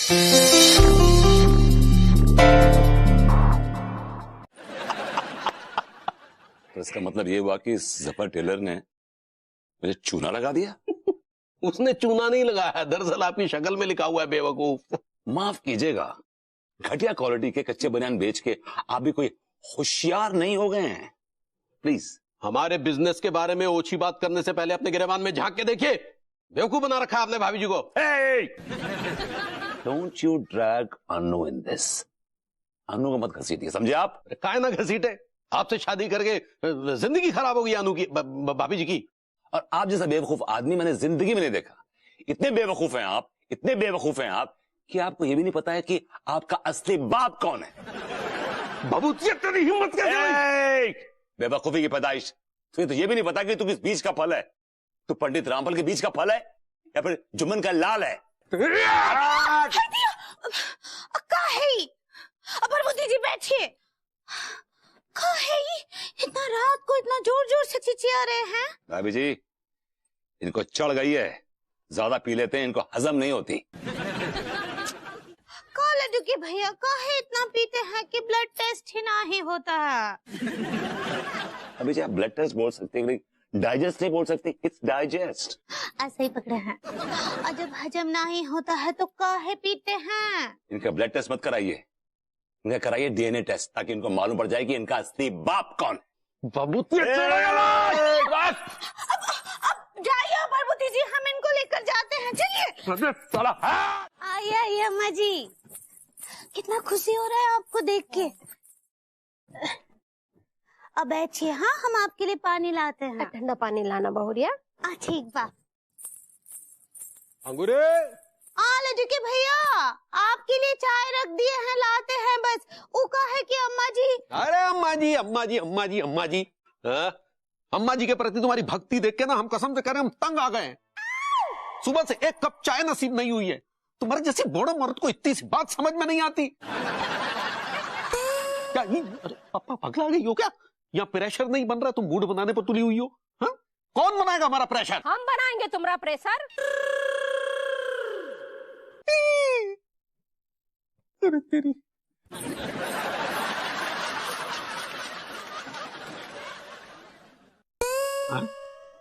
तो इसका मतलब ये हुआ कि जफर टेलर ने मुझे चूना लगा दिया। उसने चूना नहीं लगाया, दरअसल आपकी शक्ल में लिखा हुआ है बेवकूफ। माफ कीजिएगा, घटिया क्वालिटी के कच्चे बनियान बेच के आप भी कोई होशियार नहीं हो गए हैं। प्लीज हमारे बिजनेस के बारे में ओछी बात करने से पहले अपने गिरेबान में झांक के देखिए। बेवकूफ बना रखा है आपने भाभी जी को। Don't you drag Anu in this. Anu को मत घसीटिए, समझे आप? काहे ना घसीटे, आपसे शादी करके जिंदगी खराब हो गई अनु की, भाभी जी की। और आप जैसा बेवकूफ आदमी मैंने जिंदगी में नहीं देखा। इतने बेवकूफ हैं आप, इतने बेवकूफ हैं आप कि आपको यह भी नहीं पता है कि आपका असली बाप कौन है। बाबू तेरी हिम्मत कैसे हुई? बेवकूफी की पैदाइश। तो ये भी नहीं पता कि तू किस बीज का फल है। तू पंडित रामफल के बीज का फल है या फिर जुम्मन का लाल है। जी बैठिए। इतना रात को इतना जोर जोर से चिचिया रहे हैं। भाभी जी, इनको चढ़ गई है, ज्यादा पी लेते हैं, इनको हजम नहीं होती। लड्डू के भैया काहे इतना पीते हैं कि ब्लड टेस्ट ही ना ही होता है। अभी जी आप ब्लड टेस्ट बोल सकते हैं, डाइजेस्ट नहीं बोल सकते। It's digest. ऐसे ही पकड़े हैं। और जब हजम ना ही होता है तो काहे पीते हैं? इनका ब्लड टेस्ट मत कराइए, इनका कराइए डीएनए टेस्ट, ताकि इनको मालूम पड़ जाए कि इनका असली बाप कौन है। बाबू जाइए बरबुती जी, हम इनको लेकर जाते हैं, चलिए। आइए अम्मा जी, कितना खुशी हो रहा है आपको देख के। अब बैठिए, हाँ हम आपके लिए पानी लाते हैं। ठंडा पानी लाना बहुरिया। ठीक बा। अंगूरे लड्डू के भैया, आपके लिए चाय रख दिए हैं, लाते हैं बस। उका है कि अम्मा जी। अरे अम्मा जी अम्मा जी अम्मा जी अम्मा जी, अम्मा जी के प्रति तुम्हारी भक्ति देख के ना हम कसम से कह रहे हैं, हम तंग आ गए। सुबह से एक कप चाय नसीब नहीं हुई है। तुम्हारे जैसे बूढ़े मर्द को इतनी सी बात समझ में नहीं आती। क्या ये पापा पगला गई हो क्या? यहाँ प्रेशर नहीं बन रहा, तुम मूड बनाने पर तुली हुई हो। हाँ? कौन बनाएगा हमारा प्रेशर? हम बनाएंगे तुम्हारा प्रेशर। अरे तेरी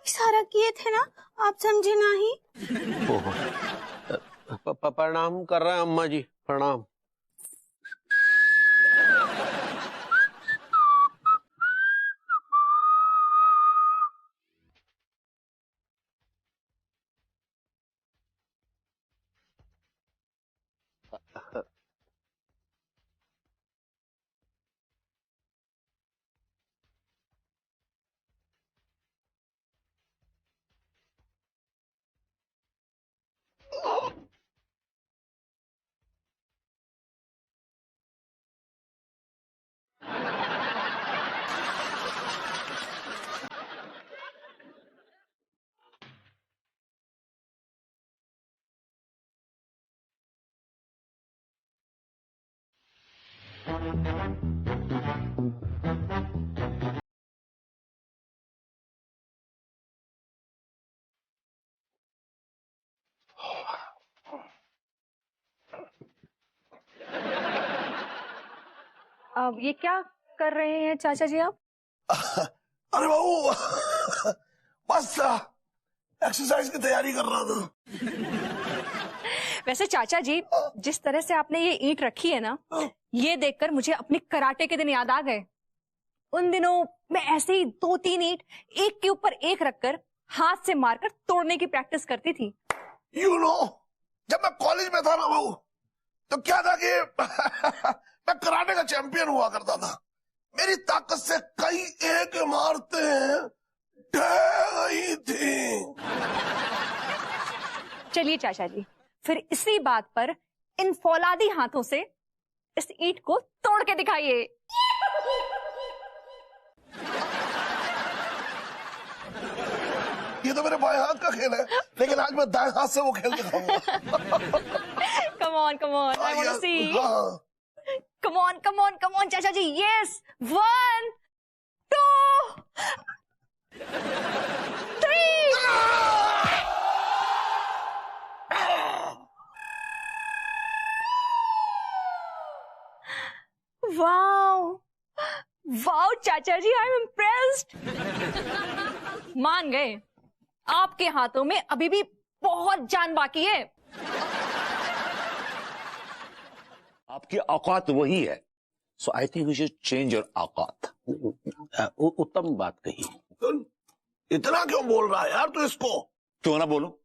इशारा किए थे ना, आप समझे नहीं? प्रणाम कर रहे हैं अम्मा जी, प्रणाम। अब ये क्या कर रहे हैं चाचा जी आप? अरे बाबू बस एक्सरसाइज की तैयारी कर रहा था। वैसे चाचा जी, जिस तरह से आपने ये ईंट रखी है ना, ये देखकर मुझे अपने कराटे के दिन याद आ गए। उन दिनों मैं ऐसे ही 2-3 ईंट एक के ऊपर एक रखकर हाथ से मारकर तोड़ने की प्रैक्टिस करती थी। जब मैं कॉलेज में था ना बाबू, तो क्या था कि मैं कराटे का चैंपियन हुआ करता था। मेरी ताकत से कई एक मारते हैं ढह गई थी। चलिए चाचा जी, फिर इसी बात पर इन फौलादी हाथों से इस ईंट को तोड़ के दिखाइए। ये तो मेरे बाएं हाथ का खेल है, लेकिन आज मैं दाएं हाथ से वो खेल दिखाऊंगा। Come on, I want to see. Come on, चाचा जी, yes, 1, 2, 3. वाओ वाओ चाचा जी, आई एम इम्प्रेस्ड। मान गए, आपके हाथों में अभी भी बहुत जान बाकी है। आपकी औकात वही है, so I think you should change your औकात। उत्तम बात कही। इतना क्यों बोल रहा है यार तू इसको? क्यों ना बोलो,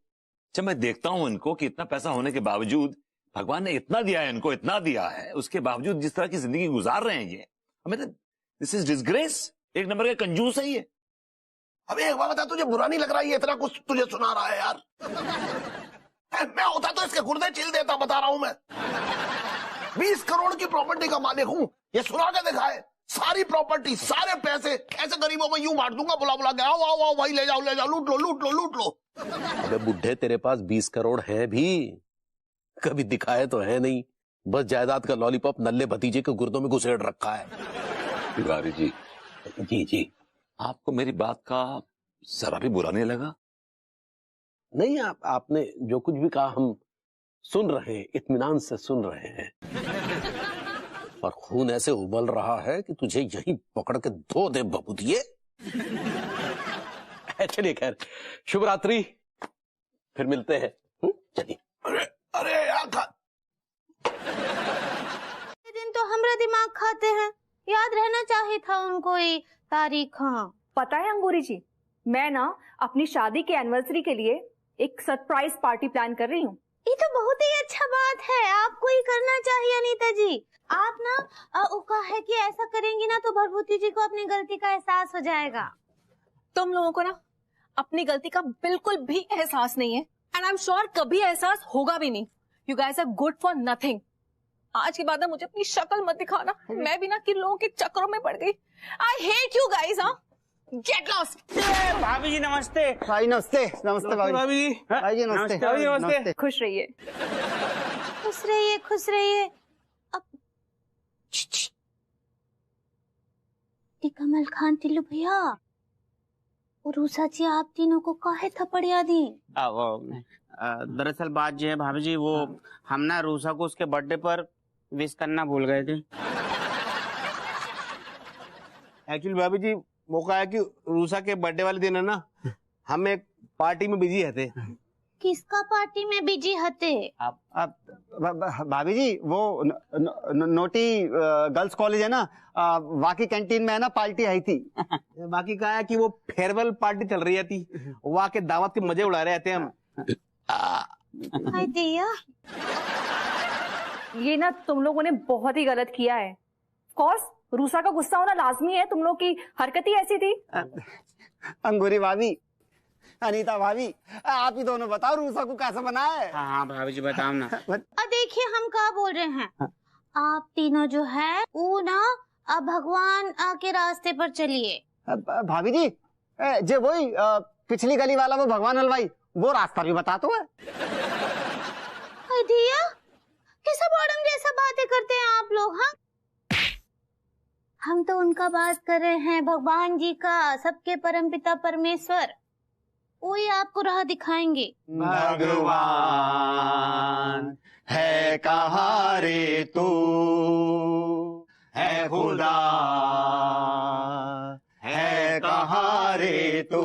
जब मैं देखता हूं इनको कि इतना पैसा होने के बावजूद, भगवान ने इतना दिया है इनको, इतना दिया है, उसके बावजूद जिस तरह की जिंदगी गुजार रहे हैं ये, हमें तो दिस इज डिसग्रेस। एक नंबर का कंजूस है ये। अबे एक बात बता, तुझे बुरा नहीं लग रहा है ये इतना कुछ तुझे सुना रहा है यार? मैं होता तो इसके गुर्दे चिल देता, बता रहा हूं मैं। 20 करोड़ की प्रॉपर्टी का मालिक हूं, ये सुना के दिखाए। सारी प्रॉपर्टी, सारे पैसे ऐसे गरीबों में यूं बांट दूंगा, बुला बुला के, आओ आओ आओ भाई, ले जाओ ले जाओ, लूट लो लूट लो लूट लो। अबे बुढ़े, तेरे पास 20 करोड़ है भी, कभी दिखाए तो है नहीं, बस जायदाद का लॉलीपॉप नल्ले भतीजे के गुर्दों में घुसेड़ रखा है। तिवारी जी, जी आपको मेरी बात का जरा भी बुरा नहीं लगा? नहीं, आपने जो कुछ भी कहा हम सुन रहे हैं, इत्मीनान से सुन रहे हैं। और खून ऐसे उबल रहा है कि तुझे यहीं पकड़ के धो दे बबूदिए। चलिए खैर, शुभ रात्रि, फिर मिलते हैं। चलिए। अरे अरे यार दिन तो हमरा दिमाग खाते हैं, याद रहना चाहिए था उनको ये तारीख। हाँ पता है अंगूरी जी, मैं ना अपनी शादी के एनिवर्सरी के लिए एक सरप्राइज पार्टी प्लान कर रही हूँ। ये तो बहुत ही अच्छा बात है, आपको ही करना चाहिए अनीता जी। आप ना उका है कि ऐसा करेंगी ना तो भरभूति जी को अपनी गलती का एहसास हो जाएगा। तुम लोगों को ना अपनी गलती का बिल्कुल भी एहसास नहीं है, एंड आई एम श्योर कभी एहसास होगा भी नहीं। You guys are good for nothing. आज के बाद ना मुझे अपनी शक्ल मत दिखाना, मैं भी ना किन लोगों के चक्करों में पड़ गई। I hate you guys. हाँ, गेट लॉस्ट। भाभी जी नमस्ते। भाई नमस्ते। नमस्ते भाभी जी। भाई जी नमस्ते। भाभी नमस्ते। खुश रहिए। खुश रहिए खुश रहिए। अब कमल खान टिल्लू भैया और रूसा जी, आप तीनों को काहे थप्पड़िया दी? दरअसल बात जो है भाभी जी, वो हम ना रूसा को उसके बर्थडे पर विश करना भूल गए थे। एक्चुअली भाभी जी मौका है कि रूसा के बर्थडे वाले दिन है ना, हम एक पार्टी में बिजी थे। किसका पार्टी में बिजी हते? भाभी जी वो नोटी गर्ल्स कॉलेज है ना, वहाँ कैंटीन में है ना पार्टी आई थी। बाकी कहा है कि वो फेयरवेल पार्टी चल रही थी, वहाँ के दावत के मजे उड़ा रहे थे हम। हाय दिया, ये ना तुम लोगों ने बहुत ही गलत किया है। ऑफ कोर्स रूसा का गुस्सा होना लाजमी है, तुम लोग की हरकत ही ऐसी थी। अंगूरी भाभी, अनीता भाभी, आप ही दोनों बताओ रूसा को कैसे बनाया है? हाँ भाभी जी बताओ ना। देखिए हम क्या बोल रहे हैं। आप तीनों जो है वो ना भगवान के रास्ते पर चलिए। भाभी जी जे वही पिछली गली वाला वो भगवान हलवाई, वो रास्ता भी बता तो है। दिया कैसा बॉडम जैसा बातें करते हैं आप लोग। हाँ, हम तो उनका बात कर रहे हैं, भगवान जी का, सबके परमपिता परमेश्वर, वही आपको राह दिखाएंगे। भगवान है कहाँ रे तू, है खुदा है कहाँ रे तू।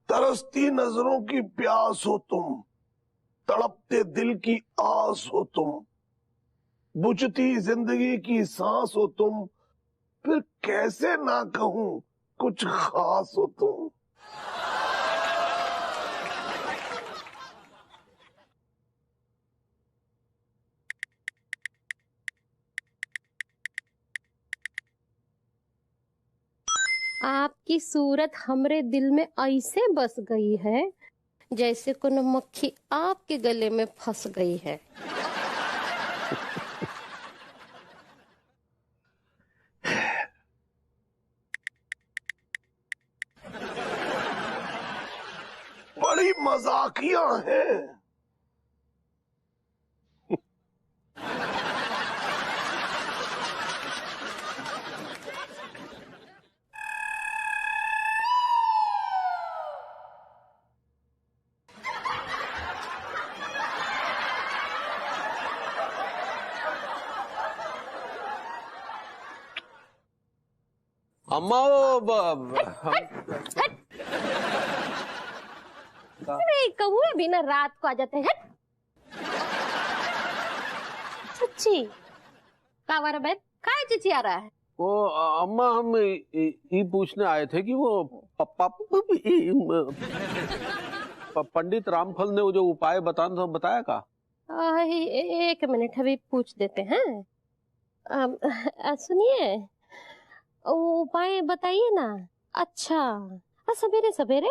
तरसती नजरों की प्यास हो तुम, तड़पते दिल की आस हो तुम, बुझती जिंदगी की सांस हो तुम, फिर कैसे ना कहूं कुछ खास हो तुम। आपकी सूरत हमरे दिल में ऐसे बस गई है जैसे कोनो मक्खी आपके गले में फंस गई है। तकिया है। अम्मा अरे कौवे भी ना रात को आ जाते हैं। सच्ची का वारा बैठ काय चिची आ रहा है। वो अम्मा हम ये पूछने आए थे कि वो पंडित रामफल ने वो जो उपाय बताना था बताया का? एक मिनट अभी पूछ देते हैं। सुनिए उपाय बताइए ना। अच्छा सवेरे सवेरे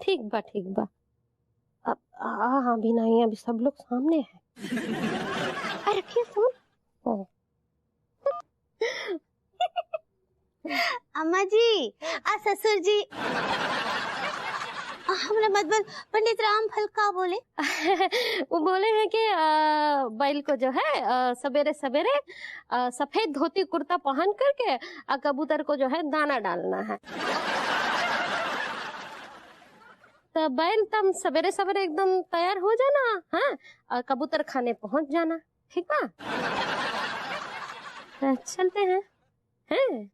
ठीक बा ठीक बा। अब हाँ अभी नहीं, अभी सब लोग सामने हैं। रखिए फोन। अम्मा जी ससुर जी हमरा मतलब पंडित रामफल का बोले? वो बोले हैं कि बैल को जो है सवेरे सवेरे सफेद धोती कुर्ता पहन करके कबूतर को जो है दाना डालना है। तो बैल तुम सवेरे सवेरे एकदम तैयार हो जाना, हाँ, और कबूतर खाने पहुंच जाना, ठीक बा? चलते हैं, हैं?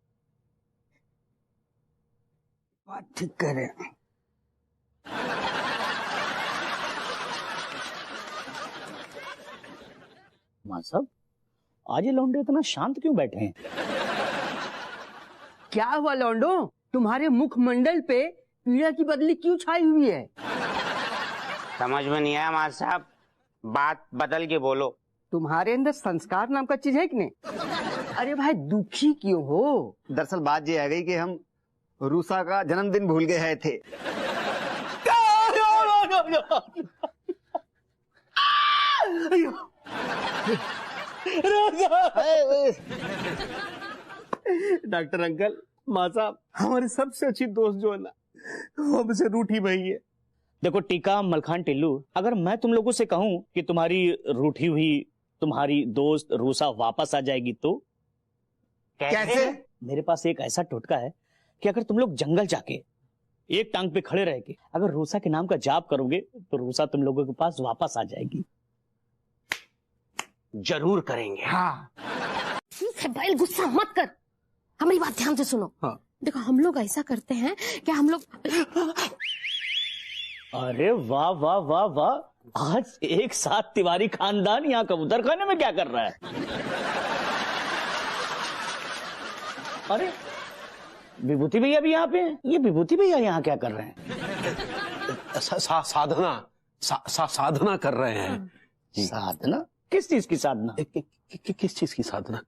बात ठीक कह रहे हैं। मां साहब आज ये लौंडे इतना शांत क्यों बैठे हैं? क्या हुआ लौंडो, तुम्हारे मुखमंडल पे पीड़ा की बदली क्यों छाई हुई है? समझ में नहीं आया मां साहब, बात बदल के बोलो। तुम्हारे अंदर संस्कार नाम का चीज है कि नहीं? अरे भाई दुखी क्यों हो? दरअसल बात ये आ गई कि हम रूसा का जन्मदिन भूल गए थे। डॉक्टर अंकल, माँ साहब, हमारी सबसे अच्छी दोस्त जो है ना वो हमसे रूठी भई है। देखो टीका मलखान टिल्लू, अगर मैं तुम लोगों से कहूं कि तुम्हारी रूठी हुई तुम्हारी दोस्त रूसा वापस आ जाएगी तो? कैसे? मेरे पास एक ऐसा टोटका है कि अगर तुम लोग जंगल जाके एक टांग पे खड़े रह के अगर रूसा के नाम का जाप करोगे तो रूसा तुम लोगों के पास वापस आ जाएगी। जरूर करेंगे। हाँ ठीक है बैल, गुस्सा मत कर, हमारी बात ध्यान से सुनो। हाँ। देखो हम लोग ऐसा करते हैं कि हम लोग अरे वाह वाह वाह वाह, आज एक साथ तिवारी खानदान यहाँ कबूतर खाने में क्या कर रहा है? अरे विभूति भैया भी यहाँ पे हैं। ये विभूति भैया यहाँ क्या कर रहे हैं? साधना कर रहे हैं। साधना? किस चीज की साधना? किस चीज की साधना?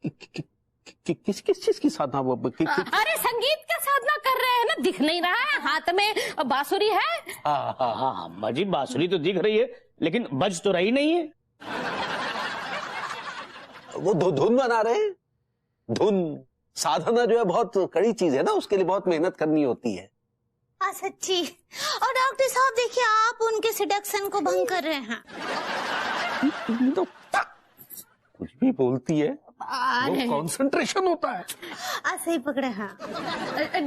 किस चीज की साधना? वो अरे संगीत का साधना कर रहे हैं ना, दिख नहीं रहा है? हाथ में बांसुरी है। हाँ अम्मा जी, बांसुरी तो दिख रही है लेकिन बज तो रही नहीं है। वो धुन बना रहे हैं। धुन साधना जो है बहुत कड़ी चीज है ना, उसके लिए बहुत मेहनत करनी होती है। सच्ची। और डॉक्टर साहब देखिए, आप उनके सिडक्शन को भंग कर रहे हैं। तो कुछ भी बोलती है, वो कंसंट्रेशन होता है। सही पकड़े हैं।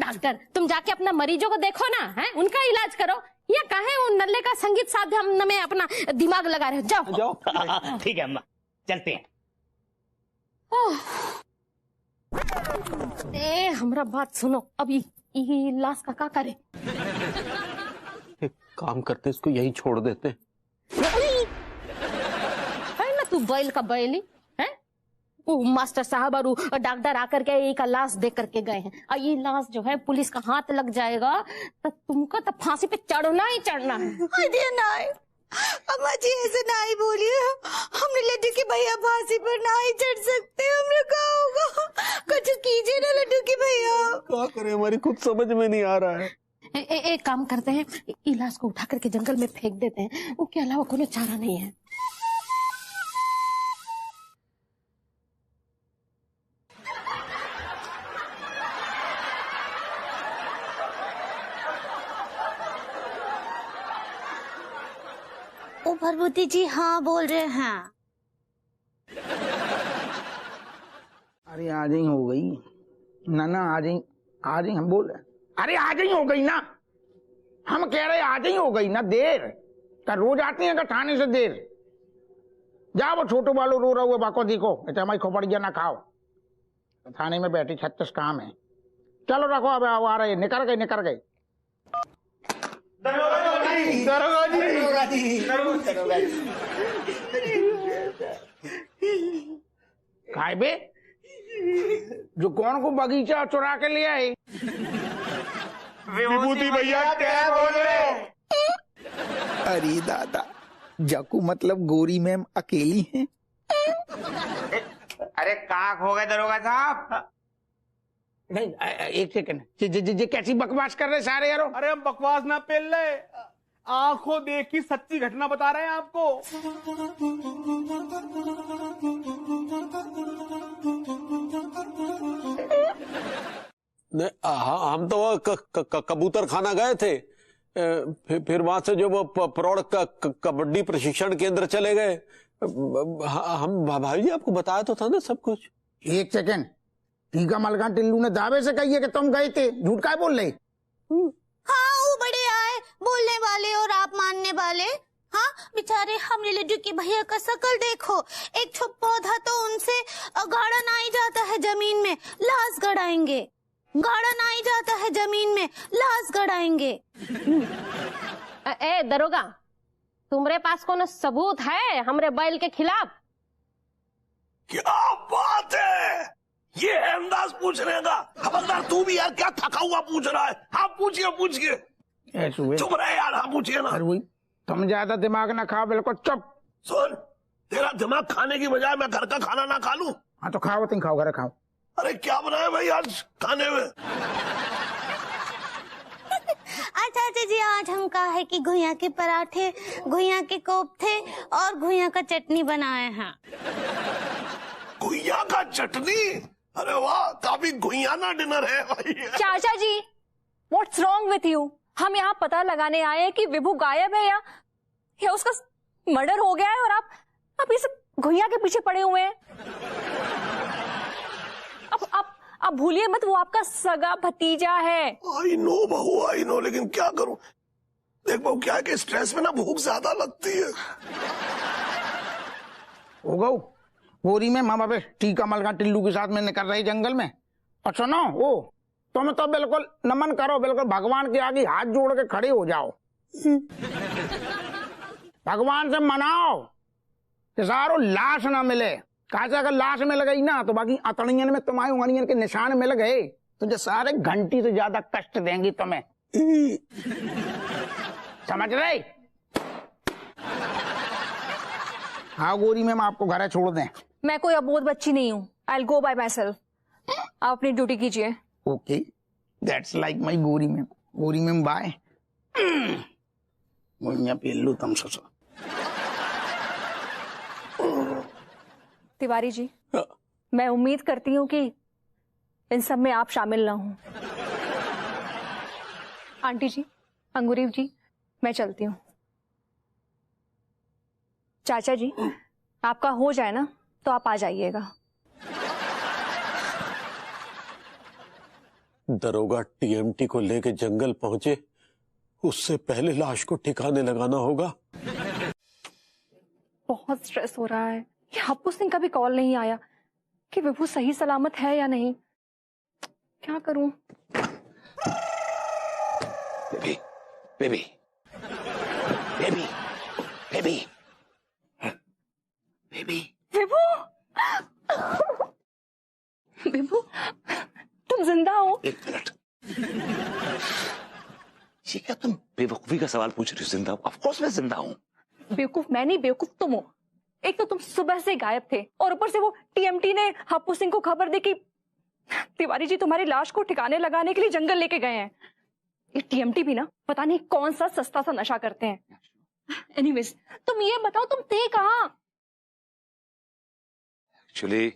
डॉक्टर तुम जाके अपना मरीजों को देखो ना, है उनका इलाज करो, या काहे उन नल्ले का संगीत साधना में अपना दिमाग लगा रहे हो? जाओ जाओ। ठीक है अम्मा, चलते हैं। हमरा बात सुनो, अभी ये लाश का क्या करे? एक काम करते, इसको यहीं छोड़ देते हैं। है ना तू बैल का बैली है? वो मास्टर साहब और डॉक्टर आकर के एक लाश दे करके गए हैं, और ये लाश जो है पुलिस का हाथ लग जाएगा तो तुमको तो फांसी पे चढ़ना ही चढ़ना है। अम्मा जी ऐसे नहीं बोलिए, हमने लड्डू के भैया फांसी पर नहीं चढ़ सकते। हमने क्या होगा? कुछ कीजिए ना लड्डू के भैया। क्या करें, हमारी खुद समझ में नहीं आ रहा है। एक काम करते हैं, इलाज को उठा करके जंगल में फेंक देते हैं, उसके अलावा कोई चारा नहीं है। पार्वती जी हाँ बोल रहे हैं। अरे आज ही हो गई ना आज ही हम बोल रहे। अरे आज ही हो गई ना, हम कह रहे आज ही हो गई ना। देर का रोज आती है का थाने से देर। जा वो छोटू बालू रो रहा हुआ बाको देखो, हमारी खोपड़िया ना खाओ। थाने में बैठी 36 काम है। चलो रखो, अब आ रहे, निकल गए। खाए बे जो कौन को बगीचा चुरा के ले आए। विभूति भैया क्या बोल रहे? अरे दादा, जकू मतलब गोरी मैम अकेली हैं। अरे कहाँ खो गए दरोगा साहब? नहीं, एक सेकंड, कैसी बकवास कर रहे सारे यारो। अरे हम बकवास ना पेल रहे, आंखों देख की सच्ची घटना बता रहे हैं आपको। हम तो कबूतर खाना गए थे, फिर वहां से जो वो प्रौढ़ कबड्डी प्रशिक्षण केंद्र चले गए। हम भाई जी आपको बताया तो था ना सब कुछ। एक सेकंड, टीका मलका टिल्लू ने दावे से कही है कि तुम गए थे, झूठ काय बोल रहे? हाँ वो बड़े आए बोलने वाले और आप मानने वाले। हाँ बेचारे हमरे लड्डू के भैया का शकल देखो, एक छुप पौधा तो उनसे गाड़ा ना ही जाता है जमीन में, लाश गड़ाएंगे। गाड़ा ना ही जाता है जमीन में, लाश गड़ाएंगे। ए दरोगा, तुम्हारे पास कौन सबूत है हमरे बैल के खिलाफ? क्या बात है, ये है अंदाज पूछने का। खबरदार तू भी यार, क्या थका हुआ पूछ रहा है। हाँ पूछिए। चुप रहे यार, हाँ पूछिए ना। अरे तुम ज्यादा दिमाग ना खाओ, बिल्कुल चुप। सुन, तेरा दिमाग खाने की बजाय मैं घर का खाना ना खा लूं? हाँ तो खाओ, तुम खाओ, घर खाओ। अरे क्या बनाया भाई आज खाने में? अच्छा जी, आज हम कहा है कि घुइयां के पराठे, घुइयां के कोफ्ते और घुइयां का चटनी बनाए हैं। घुइयां का चटनी? अरे वाह, काफी घुइयाना डिनर है भाई। चाचा जी, व्हाट्स रॉन्ग विथ यू? हम यहाँ पता लगाने आए हैं कि विभू गायब है या उसका मर्डर हो गया है, और आप ये सब घुइयां के पीछे पड़े हुए हैं। अब भूलिए मत, वो आपका सगा भतीजा है। आई नो बहू, आई नो, लेकिन क्या करूं। देख बहू, क्या है कि स्ट्रेस में ना भूख ज्यादा लगती है। हो गऊ गोरी में मामा पे टीका मलका टिल्लू के साथ में निकल रही जंगल में। और सुनो, तुम तो बिल्कुल नमन करो, बिल्कुल भगवान के आगे हाथ जोड़ के खड़े हो जाओ। भगवान से मनाओ कि सारो लाश ना मिले। कैसे अगर लाश मिल गई ना तो बाकी अतड़ियन में तुम्हारी उंगलियन के निशान मिल गए तो जो सारे घंटी से ज्यादा कष्ट देंगी तुम्हें। समझ रहे? हाँ गोरी मैम, आपको घर छोड़ दें। मैं कोई अबोध बच्ची नहीं हूँ। I'll go by myself. आप अपनी ड्यूटी कीजिए। ओके, दैट्स लाइक माई गोरी मैम। गोरी मैम बाय। पेल्लू तुम ससुर। तिवारी जी, मैं उम्मीद करती हूँ कि इन सब में आप शामिल ना हों। आंटी जी, अंगूरी जी, मैं चलती हूँ। चाचा जी, आपका हो जाए ना तो आप आ जाइएगा। दरोगा टीएमटी को लेके जंगल पहुंचे, उससे पहले लाश को ठिकाने लगाना होगा। बहुत स्ट्रेस हो रहा है। ये हप्पू सिंह का भी कॉल नहीं आया कि विभू सही सलामत है या नहीं। क्या करूं? Baby baby baby baby baby Vibhu, Vibhu, तुम जिंदा हो? एक मिनट, ये क्या तुम बेवकूफी का सवाल पूछ रही हो? जिंदा हूं? ऑफ कोर्स मैं जिंदा हूं। बेवकूफ मैं नहीं, बेवकूफ तुम हो। एक तो तुम सुबह से गायब थे और ऊपर से वो टीएमटी ने हप्पू सिंह को खबर दी कि तिवारी जी तुम्हारी लाश को ठिकाने लगाने के लिए जंगल लेके गए हैं। ये टीएमटी भी ना पता नहीं कौन सा सस्ता सा नशा करते हैं। एनीवेज, तुम ये बताओ तुम थे कहाँ? एक्चुअली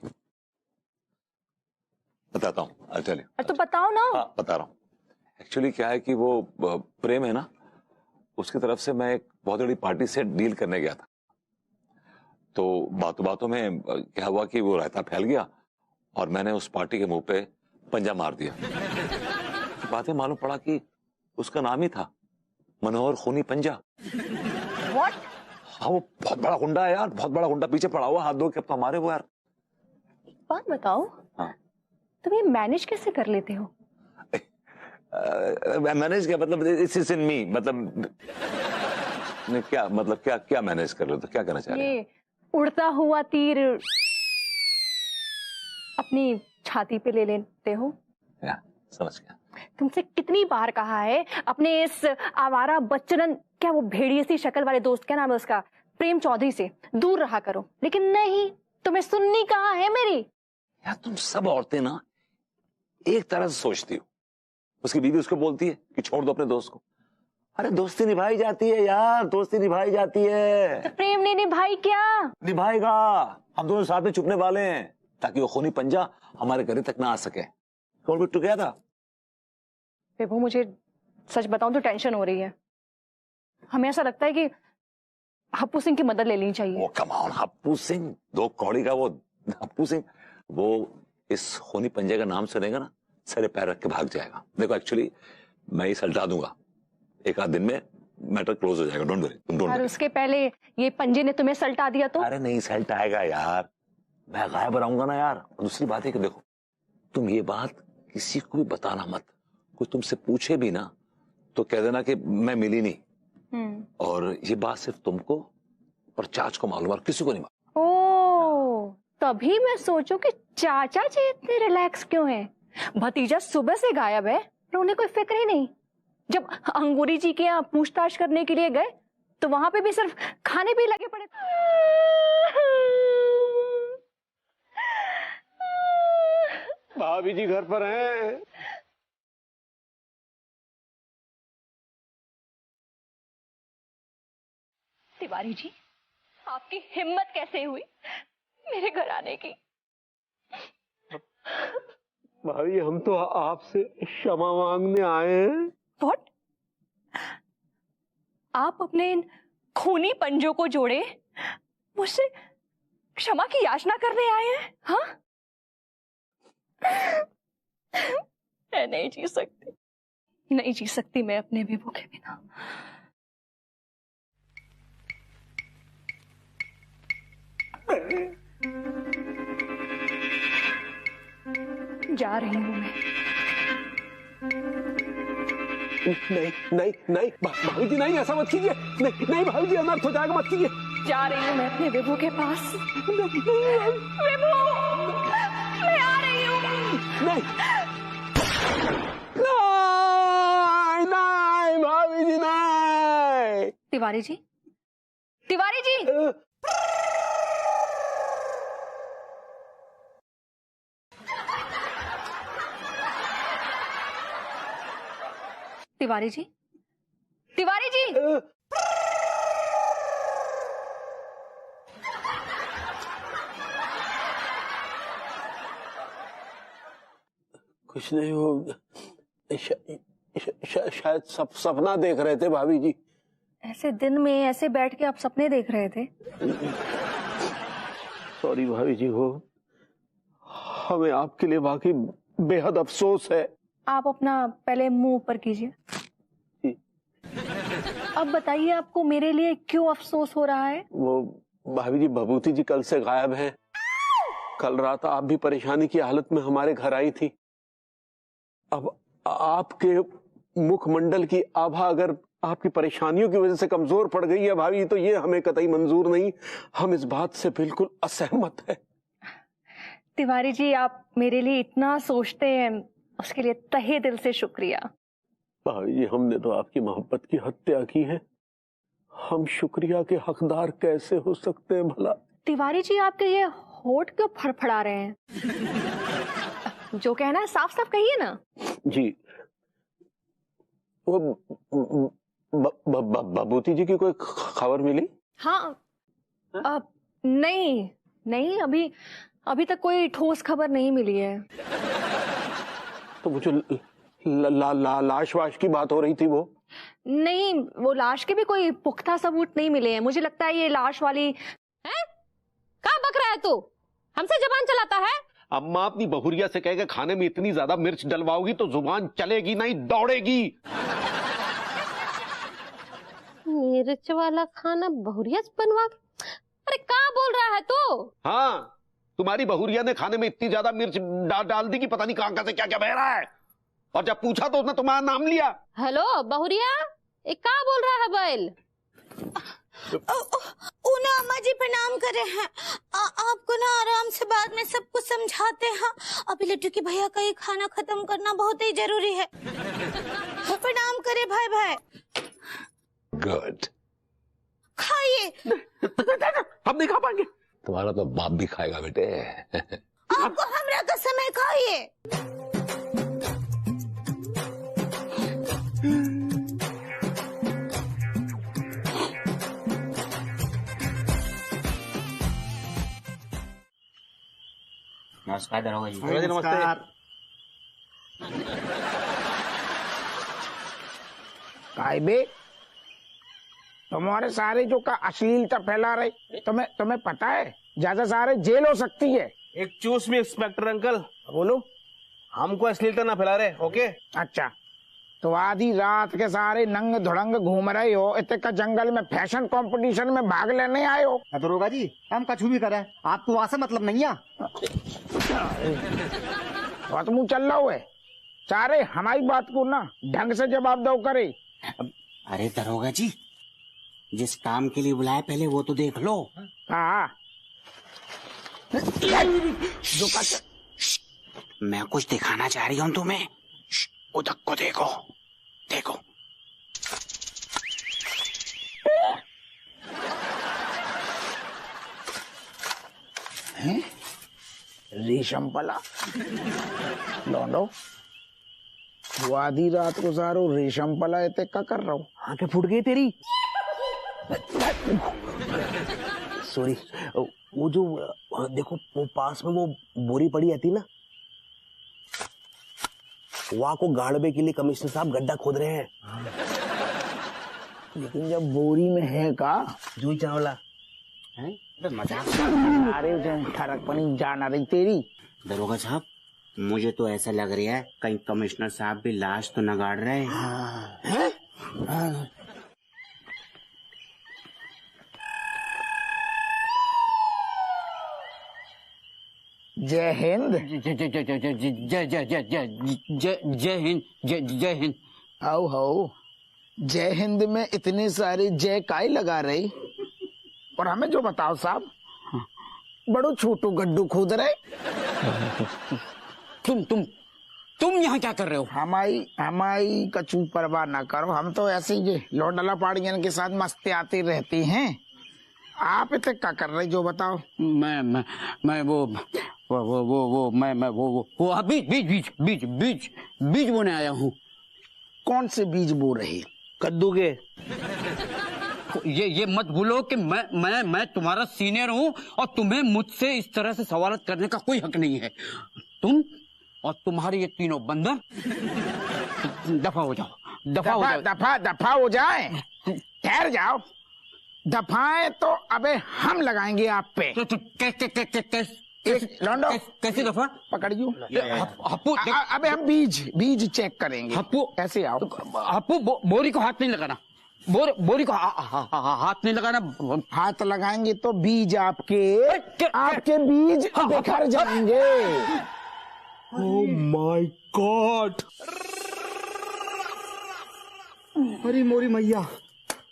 बताता हूँ, I'll tell you। तो बताओ ना। हाँ बता रहा हूँ। एक्चुअली क्या है कि वो प्रेम है ना, उसकी तरफ से मैं एक बहुत बड़ी पार्टी से डील करने गया था, तो बातों बातों में क्या हुआ कि वो रायता फैल गया और मैंने उस पार्टी के मुंह पे पंजा मार दिया। बातें मालूम पड़ा कि उसका नाम ही था मनोहर खूनी पंजा। What? हाँ, वो बहुत बड़ा गुंडा है यार, बहुत बड़ा गुंडा, पीछे पड़ा हुआ, हाथ धो के अब तो हमारे वो यार। बात बताओ, हाँ, तुम ये मैनेज कैसे कर लेते हो? मैनेज क्या मतलब, इट्स इन मी, मतलब क्या मतलब, क्या मैनेज कर लो, तो क्या करना चाह रहे ये उड़ता हुआ तीर अपनी छाती पे ले लेते हो? हैं? समझ गया। तुमसे कितनी बार कहा है अपने इस आवारा बच्चन, क्या वो भेड़िए सी शक्ल वाले दोस्त, क्या नाम है उसका, प्रेम चौधरी से दूर रहा करो, लेकिन नहीं, तुम्हें सुननी कहाँ है मेरी? यार तुम सब औरतें ना एक तरह से सोचती हो। उसकी बीवी उसको बोलती है कि छोड़ दो अपने दोस्त को। अरे दोस्ती निभाई जाती है यार, दोस्ती निभाई जाती है। तो प्रेम ने निभाई क्या? निभाएगा, हम दोनों साथ में छुपने वाले हैं ताकि वो खूनी पंजा हमारे घर तक ना आ सके। कौन बिट्टू गया था? विभू, मुझे सच बताऊं तो टेंशन हो रही है। हमें ऐसा लगता है कि हप्पू सिंह की मदद ले लेनी चाहिए। वो कम ऑन, हप्पू सिंह, दो कौड़ी का वो हप्पू सिंह, वो इस खूनी पंजे का नाम सुनेगा ना, सरे पैर रख के भाग जाएगा। देखो एक्चुअली मैं ही सल्टा दूंगा, एक आध दिन में मैटर क्लोज हो जाएगा, डोंट वरी, तुम डोंट और वरी। उसके पहले ये पंजे ने तुम्हें सल्टा दिया तो? अरे नहीं सल्टाएगा यार, मैं गायब रहूंगा ना यार। और दूसरी बात है कि देखो, तुम ये बात किसी को भी बताना मत। कोई तुमसे पूछे भी ना तो कह देना कि मैं मिली नहीं, और ये बात सिर्फ तुमको और चाच को मालूम, और किसी को नहीं मालूम। ओ, तभी मैं सोचूं कि चाचा जी इतने रिलैक्स क्यों हैं? भतीजा सुबह से गायब है और उन्हें कोई फिक्र ही नहीं। जब अंगूरी जी के यहाँ पूछताछ करने के लिए गए तो वहां पे भी सिर्फ खाने पे लगे पड़े। भाभी जी घर पर हैं? तिवारी जी, आपकी हिम्मत कैसे हुई मेरे घर आने की? भाभी हम तो आपसे क्षमा मांगने आए हैं। What? आप अपने इन खूनी पंजों को जोड़े मुझसे क्षमा की याचना करने आए हैं? हाँ? मैं नहीं जी सकती, नहीं जी सकती मैं अपने विभू के बिना। जा रही हूं मैं। नहीं नहीं नहीं भाभी जी, नहीं ऐसा मत कीजिए। नहीं नहीं भाभी जी, अनर्थ हो जाएगा, मत कीजिए। जा रही हूं मैं अपने विभू के पास। विभू, मैं आ रही हूं। नहीं नहीं भाभी जी, नहीं। तिवारी जी, तिवारी जी, तिवारी जी, तिवारी जी। कुछ नहीं, वो शायद सपना देख रहे थे भाभी जी। ऐसे दिन में ऐसे बैठ के आप सपने देख रहे थे? सॉरी भाभी जी, वो हमें आपके लिए वाकई बेहद अफसोस है। आप अपना पहले मुंह ऊपर कीजिए। अब बताइए आपको मेरे लिए क्यों अफसोस हो रहा है? वो भाभी जी, भभूति जी कल से गायब हैं। कल रात आप भी परेशानी की हालत में हमारे घर आई थी। अब आपके मुखमंडल की आभा अगर आपकी परेशानियों की वजह से कमजोर पड़ गई है भाभी, तो ये हमें कतई मंजूर नहीं। हम इस बात से बिल्कुल असहमत है। तिवारी जी, आप मेरे लिए इतना सोचते हैं, उसके लिए तहे दिल से शुक्रिया। भाभी जी, हमने तो आपकी मोहब्बत की हत्या की है, हम शुक्रिया के हकदार कैसे हो सकते हैं भला? तिवारी जी, आपके ये होठ क्यों फड़फड़ा रहे हैं? जो कहना है साफ साफ कहिए ना। जी, वो भभूति जी की कोई खबर मिली? हाँ, नहीं नहीं, अभी तक कोई ठोस खबर नहीं मिली है। तो मुझे लाश वाश की बात हो रही थी, वो नहीं, वो लाश के भी कोई पुख्ता सबूत नहीं मिले हैं। मुझे लगता है ये लाश वाली है। कहाँ बक रहा है तू? हमसे जबान चलाता है? अम्मा अपनी बहुरिया से कह के खाने में इतनी ज्यादा मिर्च डलवाओगी तो जुबान चलेगी नहीं, दौड़ेगी। मिर्च वाला खाना बहुरिया से बनवा? अरे कहाँ बोल रहा है तू? हाँ, तुम्हारी बहुरिया ने खाने में इतनी ज्यादा मिर्च डाल दी कि पता नहीं कहां से क्या क्या बह रहा है। और जब पूछा तो उसने तुम्हारा नाम लिया। हेलो बहुरिया, एक कहाँ बोल रहा है बैल? ना अम्मा जी प्रणाम करे हैं। आपको ना आराम से बाद में सब कुछ समझाते हैं। अभी लड्डू के भैया का ये खाना खत्म करना बहुत ही जरूरी है। प्रणाम करे भाई भाई। गुड। खाइए। हम नहीं खा पाएंगे। तुम्हारा तो बाप भी खाएगा बेटे। आपको हमरा का समय खाइए। नमस्कार दरोगा जी। नमस्कार। कायबे तुम्हारे सारे जो का अश्लीलता फैला रहे, तुम्हें पता है ज्यादा सारे जेल हो सकती है। एक्सक्यूज मी इंस्पेक्टर अंकल, बोलो। हमको अश्लीलता ना फैला रहे, ओके? अच्छा, तो आधी रात के सारे नंग धुड़ंग घूम रहे हो, इतने का जंगल में फैशन कंपटीशन में भाग लेने आए हो। दरोगा जी, हम कछु भी करे, आपको वहां से मतलब नहीं है। बहुत मुंह चल रहा है सारे, हमारी बात को ना ढंग से जवाब दो करे। अरे दरोगा जी, जिस काम के लिए बुलाया पहले वो तो देख लो। हाँ, मैं कुछ दिखाना चाह रही हूँ तुम्हें। उधर को देखो, देखो। रेशम पला लौंडो, वो आधी रात को सारो रेशम पला इतने का कर रहा हूँ। आंखें फूट गई तेरी। सॉरी, वो जो देखो वो पास में वो बोरी पड़ी आती ना, वहां को गाड़बे के लिए कमिश्नर साहब गड्ढा खोद रहे हैं। लेकिन जब बोरी में है का जूई चावला है? मजाक। अरे ठरक पनी जाना रही तेरी। दरोगा साहब, मुझे तो ऐसा लग रहा है कहीं कमिश्नर साहब भी लाश तो न गाड़ रहे हैं। जय हिंद। जय हिंद, जय हिंद। आओ हो, जय हिंद में इतने सारे जय काय लगा रहे, और हमें जो बताओ साहब, बड़ो छोटू गड्ढू खोद रहे। तुम यहाँ क्या कर रहे हो? हमारी कचू परवाह ना करो, हम तो ऐसे ही लौंडला पाड़ियन के साथ मस्ती आती रहती हैं। आप इतने क्या कर रहे जो बताओ? मैं वो बीज बोने आया हूँ। कौन से बीज बो रहे? कद्दू के। ये मत भूलो कि मैं तुम्हारा सीनियर हूँ और तुम्हें मुझसे इस तरह से सवाल करने का कोई हक नहीं है। तुम और तुम्हारे ये तीनों बंदर दफा हो जाओ, दफा हो जाए। ठहर जाओ, दफाएं तो अबे हम लगाएंगे आप पे। लौंडो कैसे दफा? पकड़ियो। हप्पू, अबे हम बीज चेक करेंगे। हप्पू ऐसे आओ। हप्पू, बोरी को हाथ नहीं लगाना। बोरी को हाथ नहीं लगाना। हाथ लगाएंगे तो बीज आपके बीज बिखर जाएंगे। Oh my God! अरे मोरी मैया,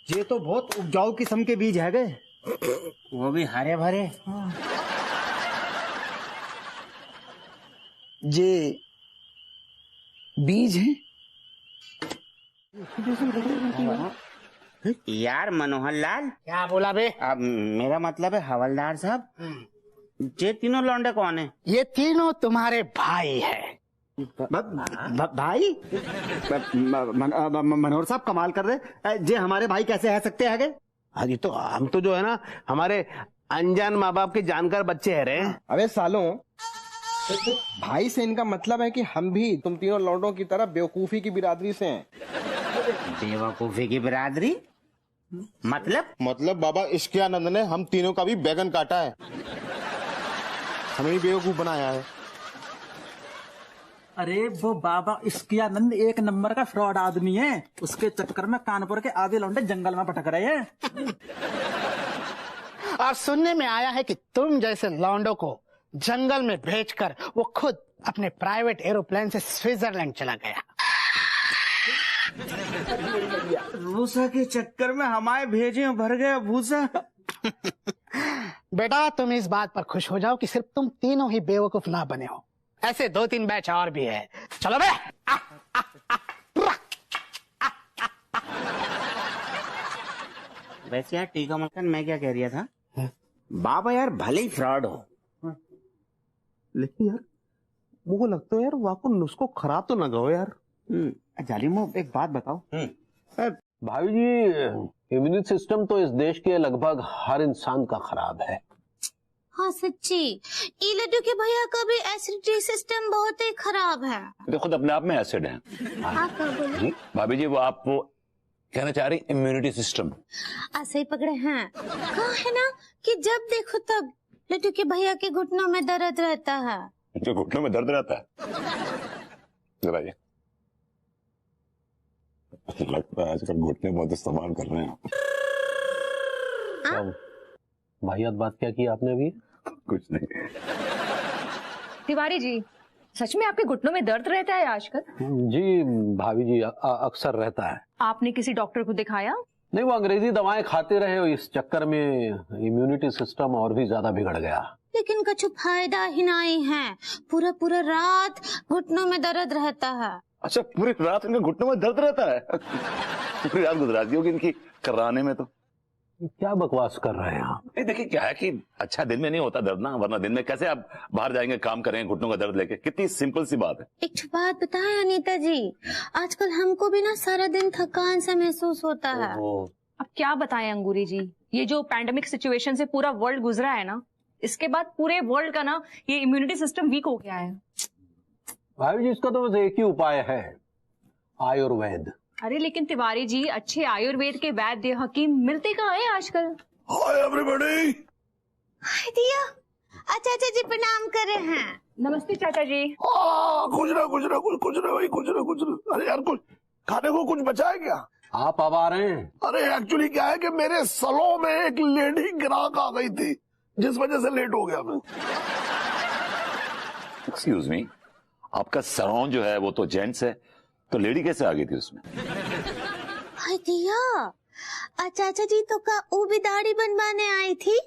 ये तो बहुत उपजाऊ किस्म के बीज है गए, वो भी हरे भरे। ये बीज है यार मनोहर लाल। क्या बोला बे? अब मेरा मतलब है हवलदार साहब, ये तीनों लौंडे कौन है? ये तीनों तुम्हारे भाई है। भाई? मनोहर साहब कमाल कर रहे, जे हमारे भाई कैसे है सकते हैं? हाँ जी, तो हम तो जो है ना, हमारे अनजान माँ बाप के जानकार बच्चे है रहे। अबे सालों, भाई से इनका मतलब है कि हम भी तुम तीनों लौंडों की तरह बेवकूफी की बिरादरी से हैं। बेवकूफी की बिरादरी मतलब बाबा इश्कियानंद ने हम तीनों का भी बैगन काटा है, हमें ही बेवकूफ बनाया है। अरे वो बाबा इश्कियानंद एक नंबर का फ्रॉड आदमी है, उसके चक्कर में कानपुर के आधे लौंडे जंगल में भटक रहे हैं। और सुनने में आया है कि तुम जैसे लौंडों को जंगल में भेजकर वो खुद अपने प्राइवेट एरोप्लेन से स्विट्जरलैंड चला गया। रूसा के चक्कर में हमारे भेजे भर गया भूसा। बेटा तुम इस बात पर खुश हो जाओ कि सिर्फ तुम तीनों ही बेवकूफ ना बने हो, ऐसे 2-3 बैच और भी है। चलो बे। वैसे यार टीका मलकन, मैं क्या कह रहा था, बाबा यार भले ही फ्रॉड हो, लेकिन यार मुझे लगता है यार वाको नुस्खो खराब तो ना गो यार। जालिमो एक बात बताओ, भाई जी इम्यूनिटी सिस्टम तो इस देश के लगभग हर इंसान का खराब है। हाँ सच्ची, ये लड्डू के भैया का भी एसिडिटी सिस्टम बहुत ही खराब है। तो खुद अपने आप में एसिड है। आप क्या बोले? भाभी जी वो आप वो कहना चाह रही इम्यूनिटी सिस्टम ऐसे ही पकड़े हैं। कहा है ना कि जब देखो तब लड्डू के भैया के घुटनों में दर्द रहता है। जो घुटनों में दर्द रहता है, जरा ये लगता है आजकल घुटने बहुत इस्तेमाल कर रहे हैं। भाइयात बात क्या की आपने अभी? कुछ नहीं। तिवारी जी, सच में आपके घुटनों में दर्द रहता है आजकल? जी भाभी जी अक्सर रहता है। आपने किसी डॉक्टर को दिखाया? नहीं, वो अंग्रेजी दवाएं खाते रहे, इस चक्कर में इम्यूनिटी सिस्टम और भी ज्यादा बिगड़ गया। लेकिन कुछ फायदा ही नहीं है, पूरा पूरा रात घुटनों में दर्द रहता है। अच्छा, पूरी रात इनके घुटनों में दर्द रहता है? पूरी रात गुजराती होगी इनकी कराने में। तो क्या बकवास कर रहे हैं आप? नहीं देखिए क्या है कि अच्छा दिन में नहीं होता दर्द ना, वरना दिन में कैसे आप बाहर जाएंगे काम करेंगे घुटनों का दर्द लेके? कितनी सिंपल सी बात है। एक बात बताएं अनीता जी, आजकल हमको भी ना सारा दिन थकान सा महसूस होता है। अब क्या बताएं अंगूरी जी, ये जो पैंडेमिक सिचुएशन से पूरा वर्ल्ड गुजरा है ना, इसके बाद पूरे वर्ल्ड का ना ये इम्यूनिटी सिस्टम वीक हो गया है। भाई जी इसका तो बस एक ही उपाय है, आयुर्वेद। अरे लेकिन तिवारी जी, अच्छे आयुर्वेद के वैद्य हकीम मिलते कहाँ हैं आजकल? Hi everybody. हाय दिया, चाचा जी प्रणाम कर रहे हैं। नमस्ते चाचा जी। कुछ ना भाई, कुछ ना। अरे यार कुछ खाने को कुछ बचा है क्या? आप अब आ रहे हैं? अरे एक्चुअली क्या है कि मेरे सलों में एक लेडी ग्राहक आ गई थी, जिस वजह से लेट हो गया मैं। एक्सक्यूज मी, आपका सलोन जो है वो तो जेंट्स है, तो लेडी कैसे आ गई थी उसमें? हाय दिया, चाचा जी तो का वो भी दाढ़ी बनवाने आई थी।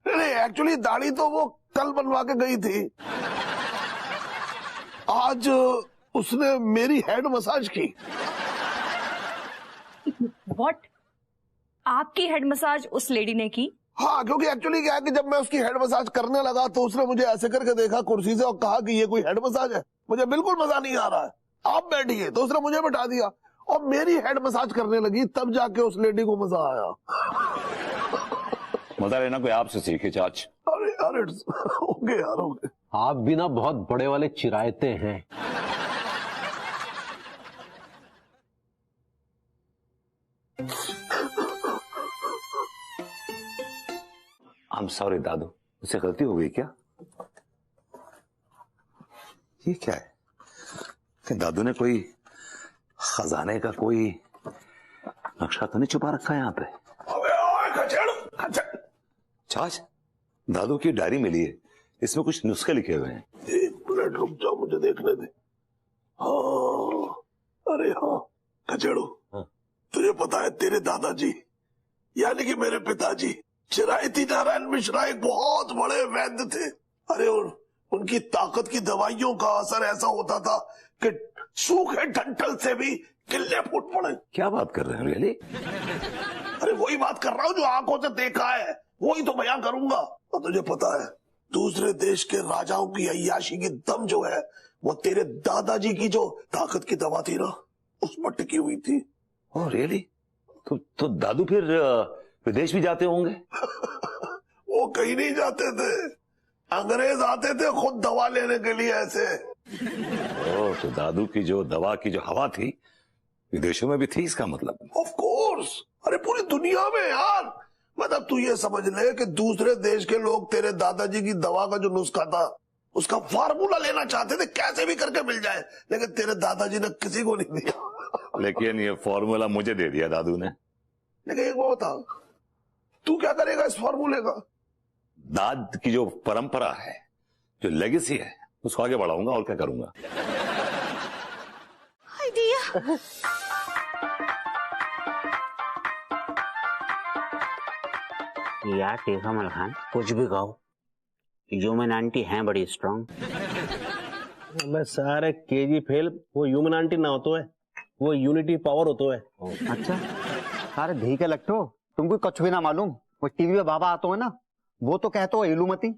नहीं एक्चुअली दाढ़ी तो वो कल बनवा के गई थी, आज उसने मेरी हेड मसाज की। व्हाट? आपकी हेड मसाज उस लेडी ने की? हाँ, क्योंकि एक्चुअली क्या है कि जब मैं उसकी हेड मसाज करने लगा तो उसने मुझे ऐसे करके देखा कुर्सी से और कहा कि ये कोई हेड मसाज है? मुझे बिल्कुल मजा नहीं आ रहा है, आप बैठिए। तो उसने मुझे बैठा दिया और मेरी हेड मसाज करने लगी, तब जाके उस लेडी को मजा आया। मजा लेना कोई आपसे सीखे चाच। अरे ओके यार, ओके। आप भी ना बहुत बड़े वाले चिरायते हैं। I'm sorry दादू, मुझसे गलती हो गई क्या? ये क्या है कि दादू ने कोई खजाने का कोई नक्शा तो नहीं छुपा रखा है यहाँ पे? चाच, दादू की डायरी मिली है, इसमें कुछ नुस्खे लिखे हुए हैं। एक मिनट रुक जाओ, मुझे देखने दे। हाँ, अरे हाँ कचेड़ू, तुझे पता है तेरे दादाजी यानी कि मेरे पिताजी चिरायती नारायण मिश्रा एक बहुत बड़े वैद्य थे। अरे उनकी ताकत की दवाइयों का असर ऐसा होता था कि सूखे डंठल से भी किल्ले फूट पड़े। क्या बात कर रहे हैं रियली? अरे वही बात कर रहा हूँ जो आंखों से देखा है, वही तो बयां करूंगा। और तुझे पता है दूसरे देश के राजाओं की अय्याशी की दम जो है वो तेरे दादाजी की जो ताकत की दवा थी ना, उस पर टिकी हुई थी। Oh really? तो दादू फिर विदेश भी जाते होंगे? वो वो कहीं नहीं जाते थे, अंग्रेज आते थे खुद दवा लेने के लिए ऐसे। ओ, तो दादू की जो दवा की जो हवा थी विदेशों में भी थी, इसका मतलब? ऑफ कोर्स, अरे पूरी दुनिया में यार। मतलब तू ये समझ ले कि दूसरे देश के लोग तेरे दादाजी की दवा का जो नुस्खा था उसका फार्मूला लेना चाहते थे, कैसे भी करके मिल जाए, लेकिन तेरे दादाजी ने किसी को नहीं दिया। लेकिन ये फॉर्मूला मुझे दे दिया दादू ने। लेकिन एक बात था, तू क्या करेगा इस फार्मूले का? दाद की जो परंपरा है, जो लेगेसी है, उसको आगे बढ़ाऊंगा और क्या करूंगा। आइडिया। यार टेकामल खान, कुछ भी कहो, ह्यूमन आंटी हैं बड़ी स्ट्रांग। मैं सारे केजी फेल, वो ह्यूमन आंटी ना होतो है, वो यूनिटी पावर होतो है। अच्छा, सारे धी के लगते हो, तुमको कुछ भी ना मालूम। वो टीवी में बाबा आते है ना, वो तो कहते हो इलूमती।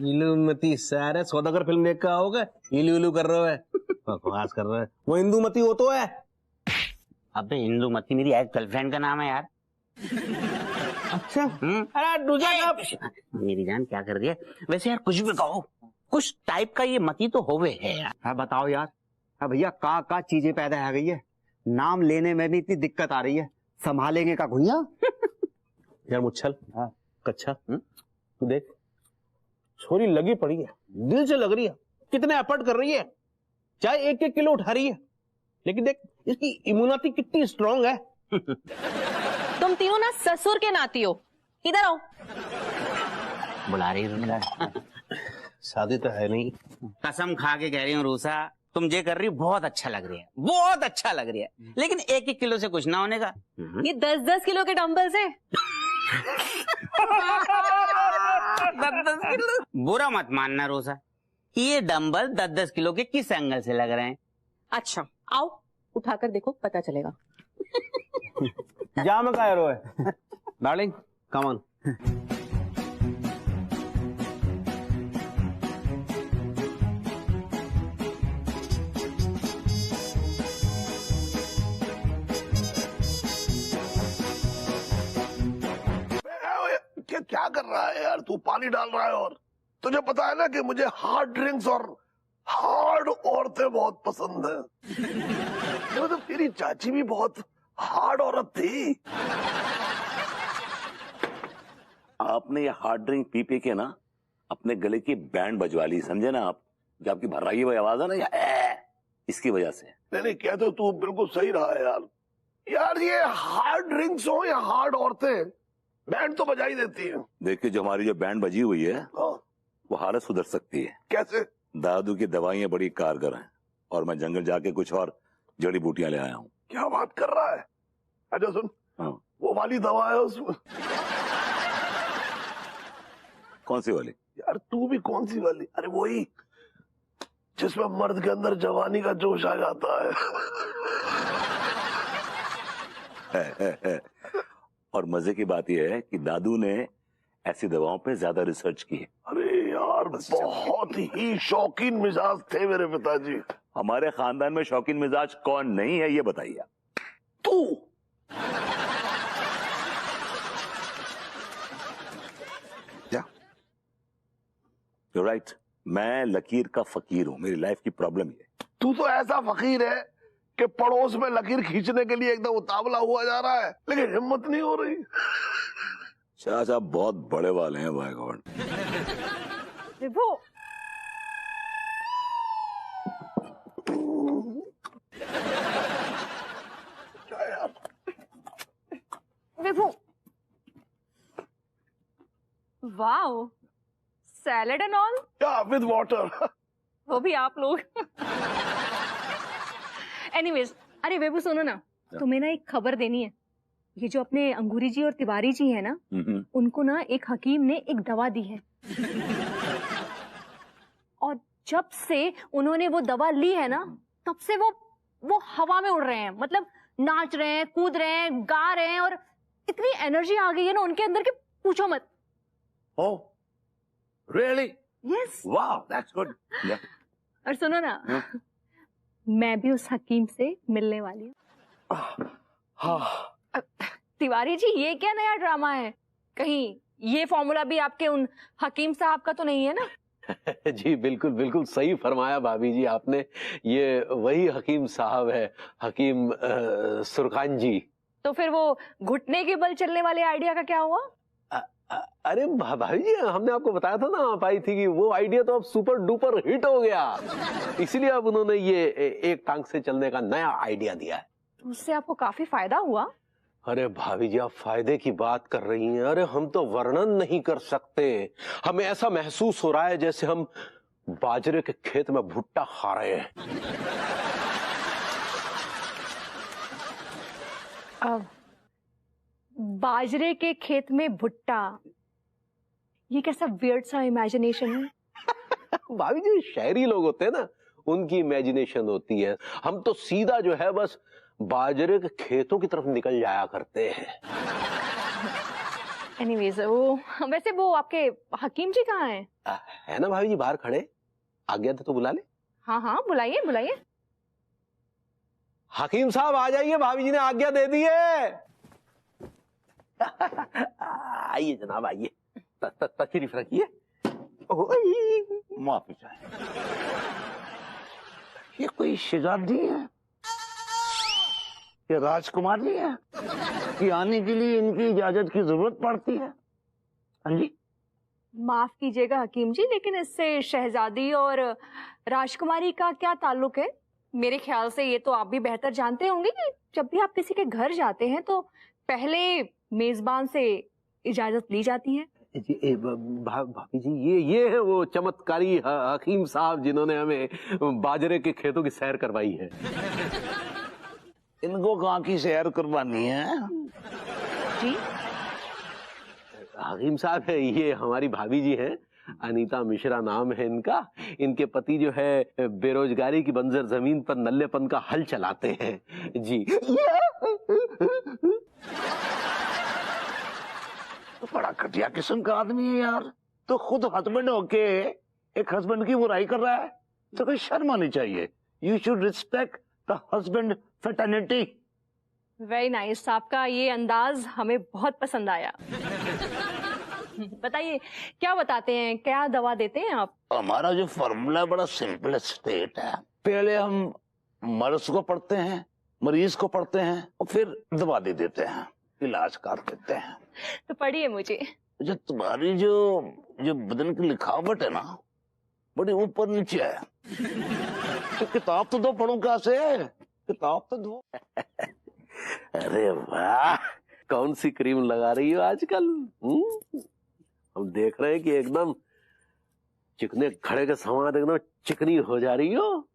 इलूमती सारे सौदागर फिल्म देख कर आओगे, इलू इलू कर रहे है, बकवास कर रहे है। वो हिंदूमती हो तो है। अबे हिंदूमती मेरी एक्स गर्लफ्रेंड का नाम है यार। अच्छा, अरे दूजा का मेरी जान क्या कर दिया। वैसे यार कुछ भी कहो, कुछ टाइप का ये मती तो होवे है यार। हाँ बताओ यार। हाँ भैया, का चीजें पैदा हो गई है, नाम लेने में भी इतनी दिक्कत आ रही है, संभालेंगे का भैया। यार मुच्छल, कच्छा, तू देख, छोरी लगी पड़ी है, दिल से लग रही है, कितने एफर्ट कर रही है, चाहे 1-1 किलो उठा रही है, लेकिन देख इसकी इम्यूनिटी कितनी स्ट्रांग है। तुम तीनों ना ससुर के नाती हो, इधर आओ। बुला रही है। शादी तो है नहीं। कसम खा के कह रही हूँ रूसा, तुम जे कर रही हो बहुत अच्छा लग रही है, बहुत अच्छा लग रही है, लेकिन 1-1 किलो से कुछ ना होने का। ये 10-10 किलो के डंबल्स है। 10-10 किलो? बुरा मत मानना रोसा, ये डंबल 10-10 किलो के किस एंगल से लग रहे हैं? अच्छा आओ, उठाकर देखो, पता चलेगा। जा मैं कह रहा है। Darling come on. क्या कर रहा है यार तू? पानी डाल रहा है, और तुझे पता है ना कि मुझे हार्ड ड्रिंक्स और हार्ड औरतें बहुत पसंद है। मतलब तेरी चाची भी बहुत हार्ड औरत थी। आपने ये हार्ड ड्रिंक पी पी के ना अपने गले की बैंड बजवा ली, समझे ना आप? जो आपकी भर्राई हुई आवाज है ना, इसकी वजह से। नहीं क्या तो तू बिल्कुल सही रहा है यार। यार ये हार्ड ड्रिंक्स हो या हार्ड औरतें, बैंड तो बजा ही देती है। देखिए, जो हमारी जो बैंड बजी हुई है वो हालत सुधर सकती है। कैसे? दादू की दवाइयां बड़ी कारगर हैं, और मैं जंगल जाके कुछ और जड़ी बूटियां ले आया हूँ। क्या बात कर रहा है? अच्छा सुन, वो वाली दवा है उसमें। कौन सी वाली? यार तू भी कौन सी वाली? अरे वही जिसमें मर्द के अंदर जवानी का जोश आ जाता है। और मजे की बात यह है कि दादू ने ऐसी दवाओं पे ज्यादा रिसर्च की है। अरे यार बहुत ही शौकीन मिजाज थे मेरे पिताजी। हमारे खानदान में शौकीन मिजाज कौन नहीं है, ये बताइए। तू। क्या? You're right, मैं लकीर का फकीर हूं, मेरी लाइफ की प्रॉब्लम ये। तू तो ऐसा फकीर है कि पड़ोस में लकीर खींचने के लिए एकदम उतावला हुआ जा रहा है, लेकिन हिम्मत नहीं हो रही। चाचा बहुत बड़े वाले हैं by God. Vibhu, Vibhu, wow, salad and all. या विद वाटर। वो भी आप लोग। एनीवेज, अरे विभू सुनो ना, तुम्हें ना एक खबर देनी है। ये जो अपने अंगूरी जी और तिवारी जी है ना, उनको ना एक हकीम ने एक दवा दी है, और जब से उन्होंने वो दवा ली है ना, तब से वो हवा में उड़ रहे हैं, मतलब नाच रहे हैं, कूद रहे हैं, गा रहे हैं, और इतनी एनर्जी आ गई है ना उनके अंदर कि पूछो मत। Oh really? Yes. Wow, that's good. और सुनो ना, मैं भी उस हकीम से मिलने वाली हूँ। तिवारी जी, ये क्या नया ड्रामा है? कहीं ये फॉर्मूला भी आपके उन हकीम साहब का तो नहीं है ना? जी बिल्कुल बिल्कुल सही फरमाया भाभी जी आपने, ये वही हकीम साहब है, हकीम सुरखान जी। तो फिर वो घुटने के बल चलने वाले आइडिया का क्या हुआ? अरे भाभी जी, हमने आपको बताया था ना, आप आई थी कि वो आइडिया तो अब सुपर डुपर हिट हो गया, इसीलिए अब उन्होंने ये एक टांग से चलने का नया आइडिया दिया है। तो उससे आपको काफी फायदा हुआ? अरे भाभी जी, आप फायदे की बात कर रही हैं, अरे हम तो वर्णन नहीं कर सकते। हमें ऐसा महसूस हो रहा है जैसे हम बाजरे के खेत में भुट्टा खा रहे हैं। अब बाजरे के खेत में भुट्टा, ये कैसा वियर्ड सा इमेजिनेशन है? भाभी जी, शहरी लोग होते हैं ना, उनकी इमेजिनेशन होती है। हम तो सीधा जो है बस बाजरे के खेतों की तरफ निकल जाया करते हैं। एनीवेज, वो वैसे वो आपके हकीम जी कहाँ हैं? है ना भाभी जी, बाहर खड़े, आज्ञा दे तो बुला ले। हाँ हाँ, बुलाइए बुलाइए। हकीम साहब आ जाइए, भाभी जी ने आज्ञा दे दी है। आइए जनाब, आइए, तशरीफ रखिए। माफी चाहिए, ये कोई शहजादी है, ये राजकुमारी है कि आने के लिए इनकी इजाजत की जरूरत पड़ती है? हाँ जी, माफ कीजिएगा हकीम जी, लेकिन इससे शहजादी और राजकुमारी का क्या ताल्लुक है? मेरे ख्याल से ये तो आप भी बेहतर जानते होंगे कि जब भी आप किसी के घर जाते हैं तो पहले मेजबान से इजाजत ली जाती है। जी भाभी जी, ये है वो चमत्कारी हकीम साहब जिन्होंने हमें बाजरे के खेतों की सैर करवाई है। इनको कहाँ की सैर करवानी है जी? हकीम साहब है, ये हमारी भाभी जी हैं, अनीता मिश्रा नाम है इनका। इनके पति जो है बेरोजगारी की बंजर जमीन पर नल्लेपन का हल चलाते हैं जी। तो बड़ा घटिया किस्म का आदमी है यार, तो खुद हस्बैंड होके एक हस्बैंड की बुराई कर रहा है, तो कोई शर्म आनी चाहिए। You should respect the husband fraternity. Very nice, आपका ये अंदाज हमें बहुत पसंद आया। बताइए, क्या बताते हैं, क्या दवा देते हैं आप? हमारा जो फॉर्मूला बड़ा सिंपल स्टेट है, पहले हम मरीज को पढ़ते हैं, मरीज को पढ़ते हैं और फिर दवा दे देते हैं, इलाज कर देते हैं। तो पढ़िए मुझे। जो तुम्हारी जो बदन की लिखावट है ना, बड़ी ऊपर नीचे है। तो किताब तो दो, पढ़ूं कहाँ से? किताब तो दो। अरे वाह, कौन सी क्रीम लगा रही हो आजकल? हम देख रहे हैं कि एकदम चिकने खड़े के समान एकदम चिकनी हो जा रही हो।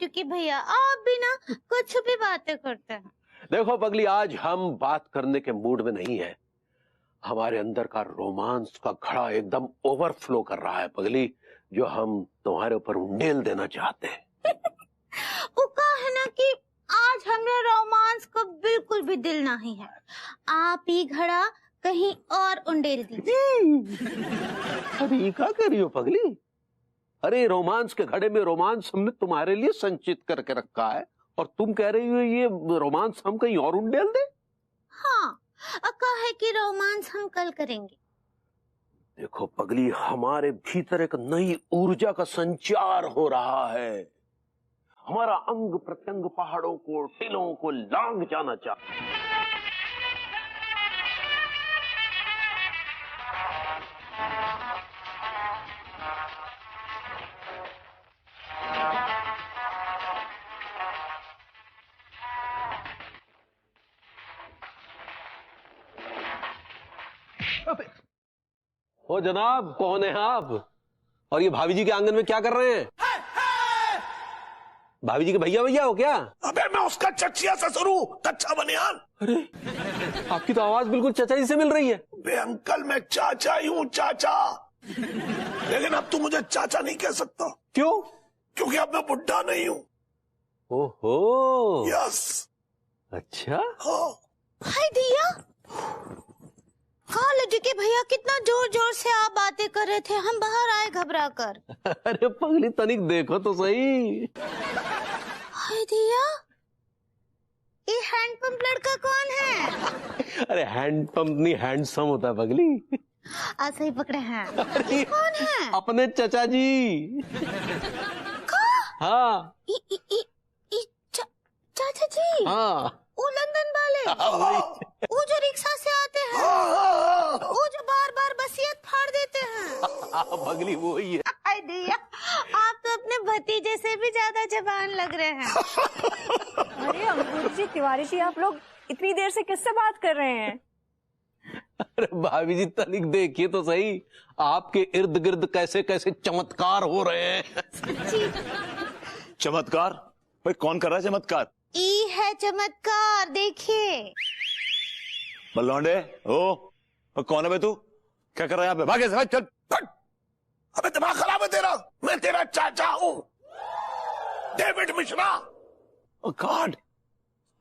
की भैया, आप भी ना कुछ भी बातें करते हैं। देखो पगली, आज हम बात करने के मूड में नहीं है। हमारे अंदर का रोमांस का घड़ा एकदम ओवरफ्लो कर रहा है पगली, जो हम तुम्हारे ऊपर उंडेल देना चाहते हैं। वो कहा है ना कि आज हमें रोमांस को बिल्कुल भी दिल नहीं है, आप ही घड़ा कहीं और उंडेल दीजिए। अरे क्या कर रही हो पगली? अरे रोमांस के घड़े में रोमांस हमने तुम्हारे लिए संचित करके रखा है, और तुम कह रही हो ये रोमांस हम कहीं और उंडेल दे? हाँ, कहा है कि रोमांस हम कल करेंगे। देखो पगली, हमारे भीतर एक नई ऊर्जा का संचार हो रहा है। हमारा अंग प्रत्यंग पहाड़ों को, टिलों को लांग जाना चाहता है। ओ जनाब, कौन है आप? और ये भाभी जी के आंगन में क्या कर रहे हैं? भाभी जी के भैया हो क्या? अबे मैं उसका चचिया ससुर हूं, कच्चा बनियान। अरे आपकी तो आवाज बिल्कुल चचा जी से मिल रही है। बे अंकल, मैं चाचा ही हूँ, चाचा। लेकिन अब तू मुझे चाचा नहीं कह सकता। क्यों? क्योंकि अब मैं बुढ़ा नहीं हूँ। ओहो, यस। अच्छा। हाँ। हाय दिया, कॉलेज के भैया कितना जोर जोर से आप बातें कर रहे थे, हम बाहर आए घबरा कर। अरे पगली, तनिक देखो तो सही। हाय दिया, ये हैंडपंप लड़का कौन है? अरे हैंडपंप नहीं, हैंडसम होता है पगली। ऐसा ही पकड़े हैं। ये कौन है? अपने चचा जी। हाँ चाचा जी। हाँ वो लंदन वाले, वो जो रिक्शा से आते हैं, वो जो बार बार बसियत फाड़ देते हैं। पगली वो ही है। आई दिया, आप तो अपने भतीजे से भी ज्यादा जवान लग रहे हैं। अरे अंकुर जी, तिवारी जी, आप लोग इतनी देर से किससे बात कर रहे हैं? अरे भाभी जी तनिक देखिए तो सही, आपके इर्द गिर्द कैसे कैसे चमत्कार हो रहे हैं। चमत्कार? भाई कौन कर रहा है चमत्कार? ई है चमत्कार, देखिए। बल्लौंडे, ओ कौन है बे तू? क्या कर रहा है यहाँ पे? भागे से, भाग, चल। अबे दिमाग खराब है तेरा? मैं तेरा चाचा हूँ, डेविड मिश्रा। ओह गॉड।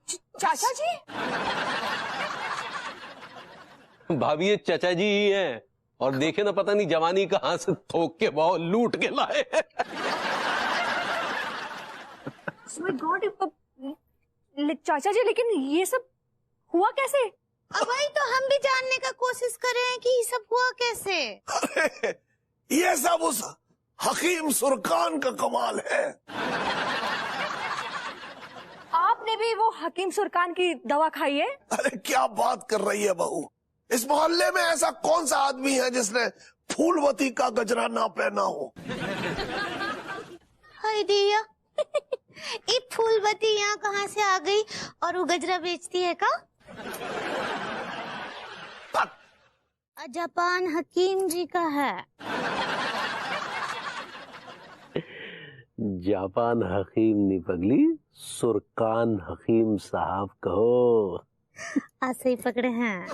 चाचा जी? भाभी ये चचा जी ही हैं, और देखे ना पता नहीं जवानी कहां से थोक के भाव लूट के लाए। माय गॉड, चाचा जी, लेकिन ये सब हुआ कैसे? अब भाई तो हम भी जानने का कोशिश कर रहे हैं कि ये सब हुआ कैसे। अरे ये सब उस हकीम सुरकान का कमाल है। आपने भी वो हकीम सुरकान की दवा खाई है? अरे क्या बात कर रही है बहू, इस मोहल्ले में ऐसा कौन सा आदमी है जिसने फूलवती का गजरा ना पहना हो? हाय दिया, ये फूलवती यहाँ कहाँ से आ गई और वो गजरा बेचती है का? जापान हकीम जी का है। जापान हकीम नहीं पगली, सुरकान हकीम साहब कहो। ऐसे ही पकड़े हैं।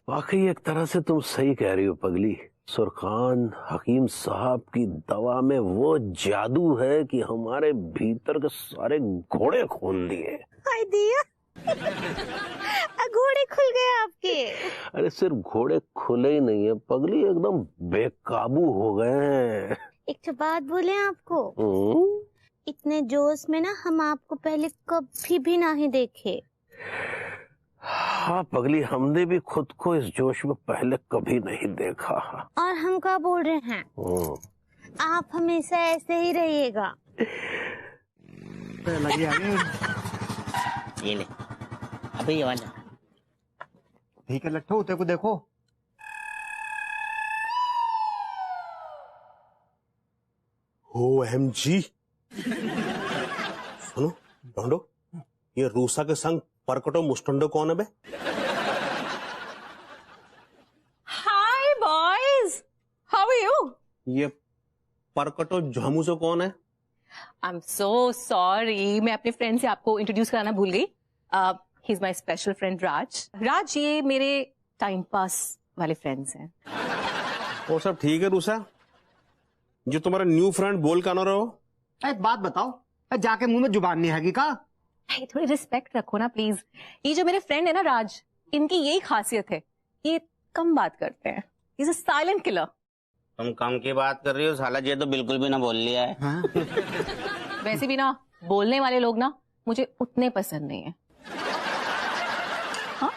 वाकई एक तरह से तुम सही कह रही हो पगली, सुरकान हकीम साहब की दवा में वो जादू है कि हमारे भीतर के सारे घोड़े खोल दिए। हाय दिया, घोड़े खुल गए आपके। अरे सिर्फ घोड़े खुले ही नहीं है पगली, एकदम बेकाबू हो गए हैं। एक तो बात बोले आपको, इतने जोश में ना हम आपको पहले कभी भी नहीं देखे। हाँ पगली, हमने भी खुद को इस जोश में पहले कभी नहीं देखा। और हम क्या बोल रहे हैं, आप हमेशा ऐसे ही रहिएगा। ये ले, अबे ये वाला ठीक है लट्ठू, तेरे को देखो। OMG, सुनो ढूंढो, ये रूसा के संग परकटो मुस्टंडो कौन है बे? हाय बॉयज, हाउ आर यू? ये परकटो झामू से कौन है? आई एम सो सॉरी, मैं अपने फ्रेंड से आपको इंट्रोड्यूस कराना भूल गई। He is my special friend Raj. Raj ये मेरे टाइम पास वाले फ्रेंड्स हैं। वो सब ठीक है रूसा, जो तुम्हारा न्यू फ्रेंड बोल का ना रहो। एक बात बताओ, जाके मुंह में जुबान नहीं हैगी का? थोड़ी रिस्पेक्ट रखो ना प्लीज। ये जो मेरे फ्रेंड है ना राज, इनकी यही खासियत है, ये कम बात करते हैं। Is a silent killer. तुम कम की बात कर रही हो, साला ये तो बिल्कुल भी ना बोल लिया है। हाँ? वैसे भी ना बोलने वाले लोग ना मुझे उतने पसंद नहीं है। हाँ?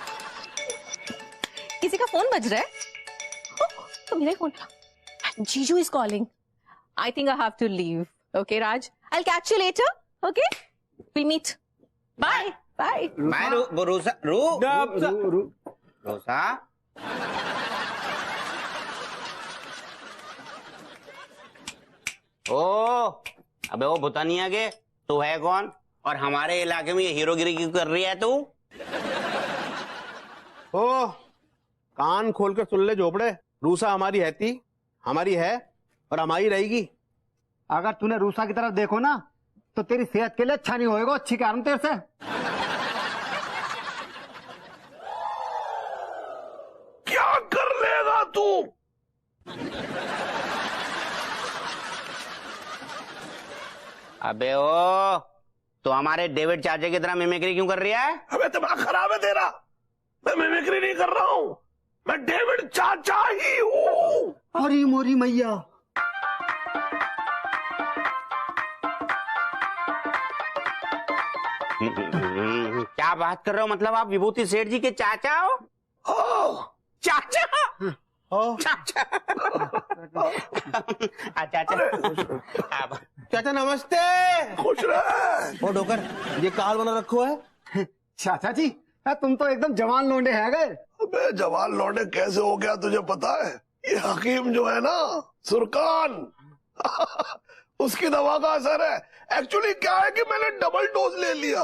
किसी का फोन बज रहा है? तो मेरा phone. Jiju is calling. I think I have to leave. Okay Raj, I will catch you later. Okay, will meet. Bye bye. मैं रोसा रोसा ओ, अबे वो भूतानिया के तू है कौन, और हमारे इलाके में ये हीरोगिरी क्यों कर रही है तू? ओ कान खोल कर सुन ले झोपड़े, रूसा हमारी है थी, हमारी है और हमारी रहेगी। अगर तूने रूसा की तरफ देखो ना तो तेरी सेहत के लिए अच्छा नहीं होएगा। अच्छी कारण तेरे से। क्या कर लेगा तू? अबे ओ, तो हमारे डेविड चाचा की तरह मिमिक्री क्यों कर रही है? अबे दिमाग खराब है तेरा? मैं मिमिक्री नहीं कर रहा हूँ, मैं डेविड चाचा ही हूँ। अरे मोरी मैया, क्या बात कर रहे हो? मतलब आप विभूति सेठ जी के चाचा हो? चाचा? चाचा चाचा नमस्ते। खुश रहे। ओ डोकर, ये कार बना रखो है। चाचा जी तुम तो एकदम जवान लौंडे हैं गए। अबे जवान लौंडे कैसे हो गया तुझे पता है? ये हकीम जो है ना सुरकान उसकी दवा का असर है। एक्चुअली क्या है कि मैंने डबल डोज ले लिया,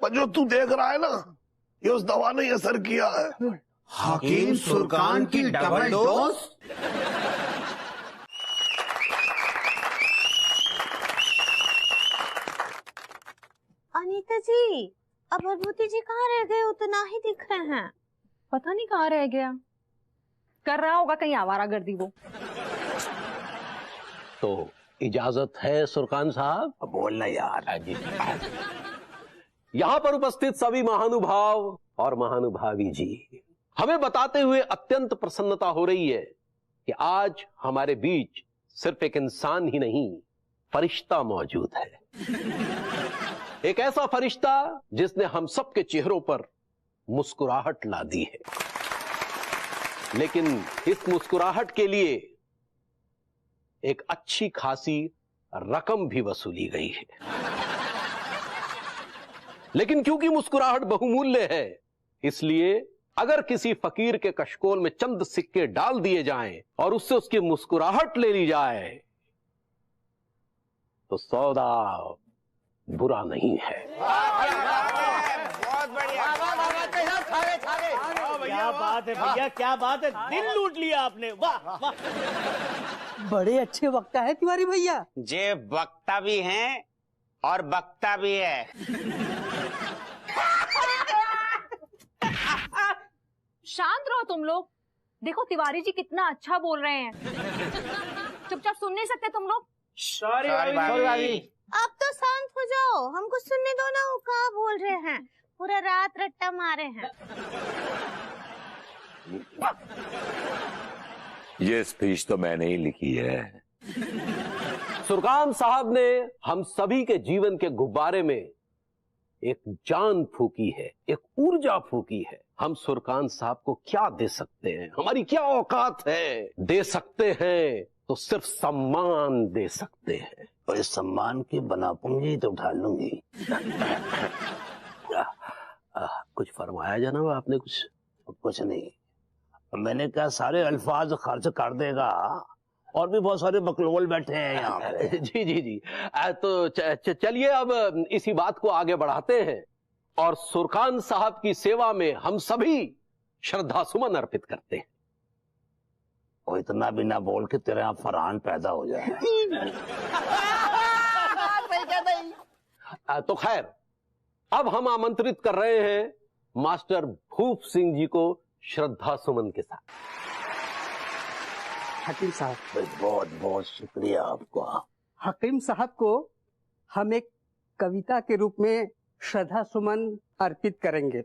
पर जो तू देख रहा है ना ये उस दवा ने असर किया है। हकीम सुरकान की डबल डोज? अनीता जी, अब भभूति जी कहाँ रह गए? उतना ही दिख रहे हैं। पता नहीं कहाँ रह गया, कर रहा होगा कहीं आवारागर्दी वो। तो इजाजत है सुरकान साहब? बोलना यार। यहां पर उपस्थित सभी महानुभाव और महानुभावी जी, हमें बताते हुए अत्यंत प्रसन्नता हो रही है कि आज हमारे बीच सिर्फ एक इंसान ही नहीं, फरिश्ता मौजूद है। एक ऐसा फरिश्ता जिसने हम सबके चेहरों पर मुस्कुराहट ला दी है, लेकिन इस मुस्कुराहट के लिए एक अच्छी खासी रकम भी वसूली गई है। लेकिन क्योंकि मुस्कुराहट बहुमूल्य है, इसलिए अगर किसी फकीर के कशकोल में चंद सिक्के डाल दिए जाएं और उससे उसकी मुस्कुराहट ले ली जाए तो सौदा बुरा नहीं है। बहुत बढ़िया, क्या बात है भैया, क्या बात है, दिल लूट लिया आपने। वाह वाह, बड़े अच्छे वक्ता है तिवारी भैया। जे वक्ता भी हैं और बक्ता भी है। शांत रहो तुम लोग। देखो तिवारी जी कितना अच्छा बोल रहे हैं। चुपचाप सुन नहीं सकते तुम लोग? सॉरी भाभी। अब तो शांत हो जाओ, हमको सुनने दो ना। वो क्या बोल रहे हैं? पूरा रात रट्टा मारे हैं। ये स्पीच तो मैंने ही लिखी है। सुरकान साहब ने हम सभी के जीवन के गुब्बारे में एक जान फूकी है, एक ऊर्जा फूकी है। हम सुरकान साहब को क्या दे सकते हैं? हमारी क्या औकात है? दे सकते हैं तो सिर्फ सम्मान दे सकते हैं। और इस सम्मान की बना पूंजी तो उठा लूंगी। कुछ फरमाया जनाब आपने? कुछ नहीं, मैंने कहा सारे अल्फाज खर्च कर देगा। और भी बहुत सारे बकलोल बैठे हैं यहाँ पे। जी जी जी। तो चलिए अब इसी बात को आगे बढ़ाते हैं और सुरकान साहब की सेवा में हम सभी श्रद्धा सुमन अर्पित करते हैं। और इतना भी ना बोल के तेरे यहाँ फरहान पैदा हो जाए। तो खैर, अब हम आमंत्रित कर रहे हैं मास्टर भूप सिंह जी को श्रद्धा सुमन के साथ। हकीम साहब, बहुत बहुत शुक्रिया आपका। हकीम साहब को हम एक कविता के रूप में श्रद्धा सुमन अर्पित करेंगे।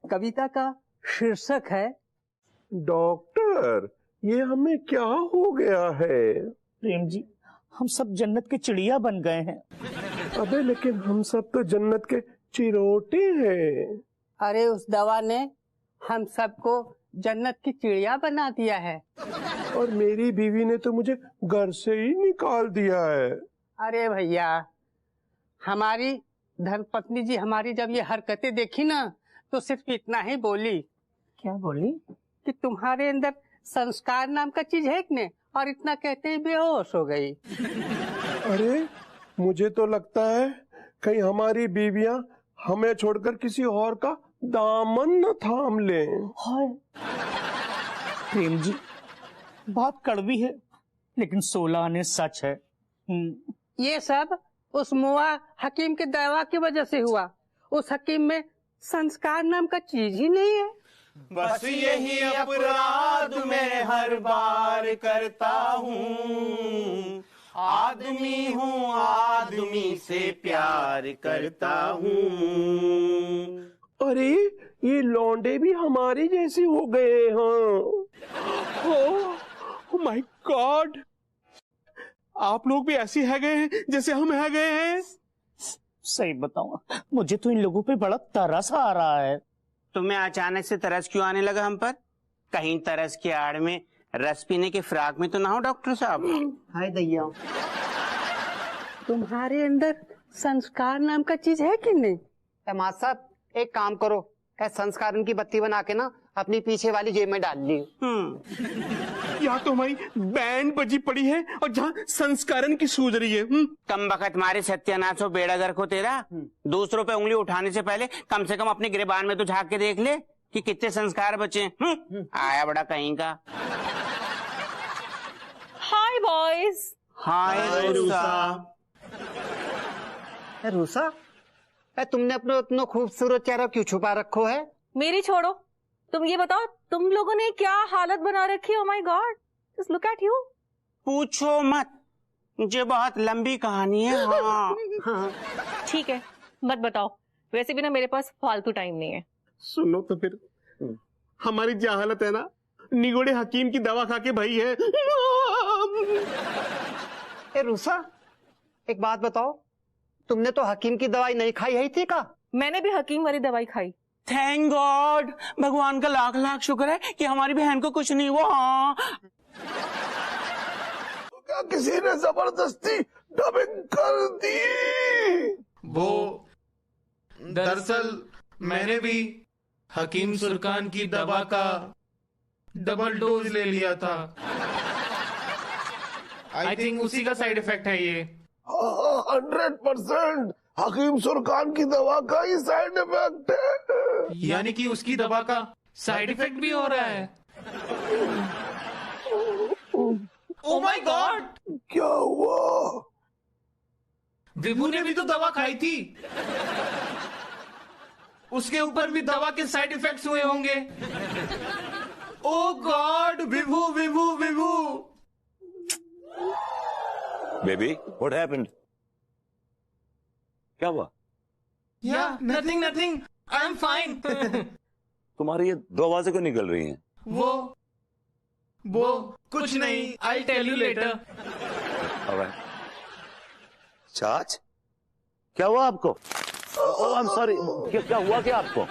कविता का शीर्षक है डॉक्टर, ये हमें क्या हो गया है? प्रेम जी, हम सब जन्नत के चिड़िया बन गए हैं। अबे लेकिन हम सब तो जन्नत के चिरोटे हैं। अरे उस दवा ने हम सबको जन्नत की चिड़िया बना दिया है। और मेरी बीवी ने तो मुझे घर से ही निकाल दिया है। अरे भैया, हमारी धर्मपत्नी जी हमारी जब ये हरकतें देखी ना तो सिर्फ इतना ही बोली। क्या बोली? कि तुम्हारे अंदर संस्कार नाम का चीज है कि नहीं? और इतना कहते ही बेहोश हो गई। अरे मुझे तो लगता है कहीं हमारी बीवियां हमें छोड़कर किसी और का दामन न थाम लें। प्रेम जी, बात कड़वी है लेकिन 16 आने सच है। ये सब उस मुआ हकीम के दवा की वजह से हुआ। उस हकीम में संस्कार नाम का चीज ही नहीं है। बस यही अपराध मैं हर बार करता हूँ। आदमी हूँ, आदमी से प्यार करता हूँ। अरे ये लौंडे भी हमारे जैसे हो गए हैं। ओह माय गॉड, आप लोग भी ऐसी है गए हैं जैसे हम है गए हैं। सही बताऊं, मुझे तो इन लोगों पे बड़ा तरस आ रहा है। तुम्हें अचानक से तरस क्यों आने लगा हम पर? कहीं तरस की आड़ में रस पीने के फिराक में तो ना हो डॉक्टर साहब? हाय दैया, तुम्हारे अंदर संस्कार नाम का चीज है कि नहीं? मास्टर साहब एक काम करो, संस्कार की बत्ती बना के ना अपनी पीछे वाली जेब में डाल ली। यहाँ तो हमारी बैंड बजी पड़ी है और जहाँ संस्करण की सूझ रही है। कम बखत मारे सत्यानाश हो बेड़ागर को तेरा। दूसरों पे उंगली उठाने से पहले कम से कम अपने गिरबान में तो झांक के देख ले कि कितने संस्कार बचे। आया बड़ा कहीं का। हाय बॉयज। हाय रूसा। रूसा, तुमने अपना इतना खूबसूरत चेहरा क्यों छुपा रखो है? मेरी छोड़ो, तुम ये बताओ तुम लोगों ने क्या हालत बना रखी है। Oh my God, just look at you. पूछो मत, मुझे बहुत लंबी कहानी है। हाँ। ठीक है, मत बताओ, वैसे भी ना मेरे पास फालतू टाइम नहीं है। सुनो तो फिर, हमारी जो हालत है ना, निगोड़े हकीम की दवा खा के भाई है। रूसा एक बात बताओ, तुमने तो हकीम की दवाई नहीं खाई है थी का? मैंने भी हकीम वाली दवाई खाई। थैंक गॉड, भगवान का लाख लाख शुक्र है कि हमारी बहन को कुछ नहीं हुआ। हाँ। तो क्या किसी ने जबरदस्ती डबिंग कर दी? वो दरअसल मैंने भी हकीम सुरकान की दवा का डबल डोज ले लिया था। आई थिंक उसी का साइड इफेक्ट है ये। 100% हकीम सुरकान की दवा का ही साइड इफेक्ट है। यानी कि उसकी दवा का साइड इफेक्ट भी हो रहा है। ओह माय गॉड, क्या हुआ? विभू ने भी तो दवा खाई थी, उसके ऊपर भी दवा के साइड इफेक्ट्स हुए होंगे। Oh god, Vibhu Vibhu Vibhu. Baby, what happened? क्या हुआ? Yeah nothing nothing, I am fine. तुम्हारी ये दो आवाजें क्यों निकल रही हैं? वो कुछ नहीं, I tell you later. All right. चाच, क्या हुआ आपको? ओह आई एम सॉरी, क्या हुआ क्या आपको?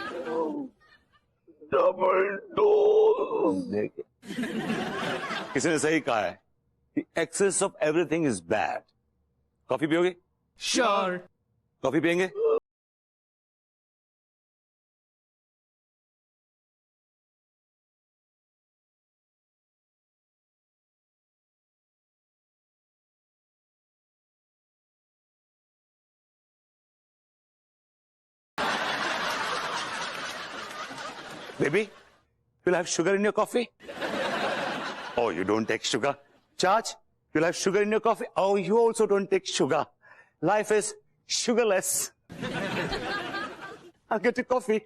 Double dose. देखिए, किसी ने सही कहा है कि excess of everything is bad. Coffee पियोगे? श्योर। कॉफी पियेंगे? Baby, you'll have sugar in your coffee? Oh, you don't take sugar. Charge, you'll have sugar in your coffee? Oh, you also don't take sugar. Life is sugarless. I'll get you coffee.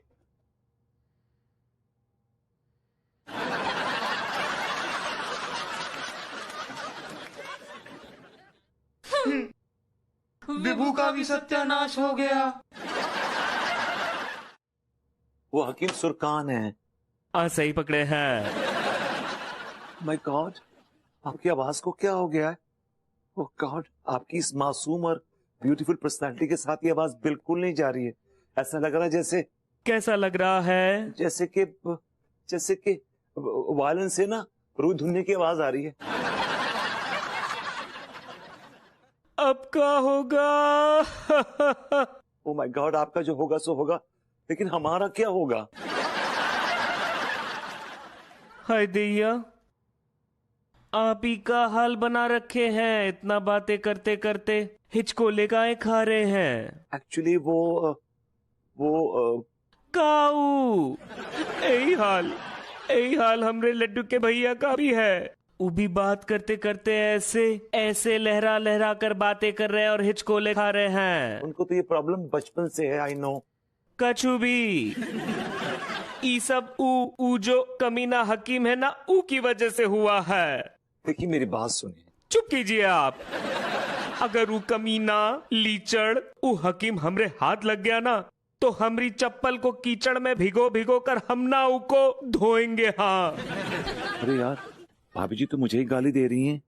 विभू का भी सत्यानाश हो गया। वो हकीम सुरकान है। सही पकड़े हैं। माय गॉड, आपकी आवाज को क्या हो गया है? ओह गॉड, आपकी इस मासूम और ब्यूटीफुल पर्सनालिटी के साथ ये आवाज बिल्कुल नहीं जा रही है। ऐसा लग रहा है जैसे, कैसा लग रहा है? जैसे कि वायलिन से ना रूह धुनने की आवाज आ रही है। अब क्या होगा? ओह माय गॉड, आपका जो होगा सो होगा, लेकिन हमारा क्या होगा? हाय दैया, आप ही का हाल बना रखे हैं। इतना बातें करते करते हिचकोले गाय खा रहे हैं। एक्चुअली वो काऊ, यही हाल हमरे लड्डू के भैया का भी है। वो भी बात करते करते ऐसे लहरा लहरा कर बातें कर रहे हैं और हिचकोले खा रहे हैं। उनको तो ये प्रॉब्लम बचपन से है, आई नो। कछु भी ई सब ऊ जो कमीना हकीम है ना, ऊ की वजह से हुआ है। देखिए मेरी बात सुनिए। चुप कीजिए आप। अगर ऊ कमीना लीचड़ ऊ हकीम हमरे हाथ लग गया ना, तो हमरी चप्पल को कीचड़ में भिगो भिगो कर हम ना ऊ को धोएंगे। हाँ। अरे यार, भाभी जी तो मुझे ही गाली दे रही हैं।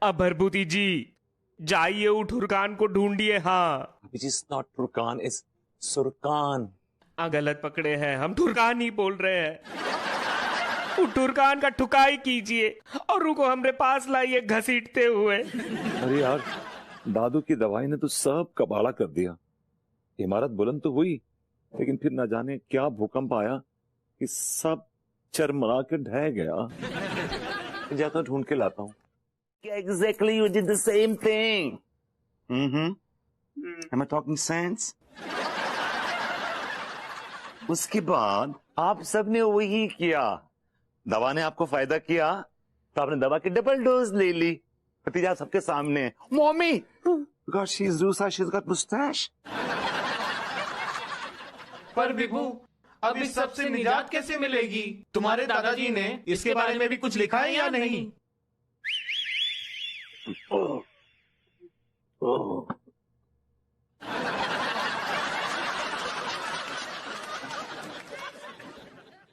अब भरभूति जी, जाइए ऊ ठुरकान को ढूंढिए। हाँ। which is not Turkan, is Surkan. गलत पकड़े हैं, हम ठुरकान ही बोल रहे हैं। वो ठुरकान का ठुकाई कीजिए और उनको हमरे पास लाइए घसीटते हुए। अरे यार, दादू की दवाई ने तो सब कबाड़ा कर दिया। इमारत बुलंद तो हुई, लेकिन फिर न जाने क्या भूकंप आया कि सब चरमरा के ढह गया। जाता हूं, ढूंढ के लाता हूँ। Exactly, you did the same thing. Am I talking sense? उसके बाद आप सबने वही किया। दवा ने आपको फायदा किया तो आपने दवा की डबल डोज ले ली। भतीजा सबके सामने, mummy, God, she's Rusa, she's got mustache. पर विभू, अब इस सब से निजात कैसे मिलेगी? तुम्हारे दादाजी ने इसके बारे में भी कुछ लिखा है या नहीं?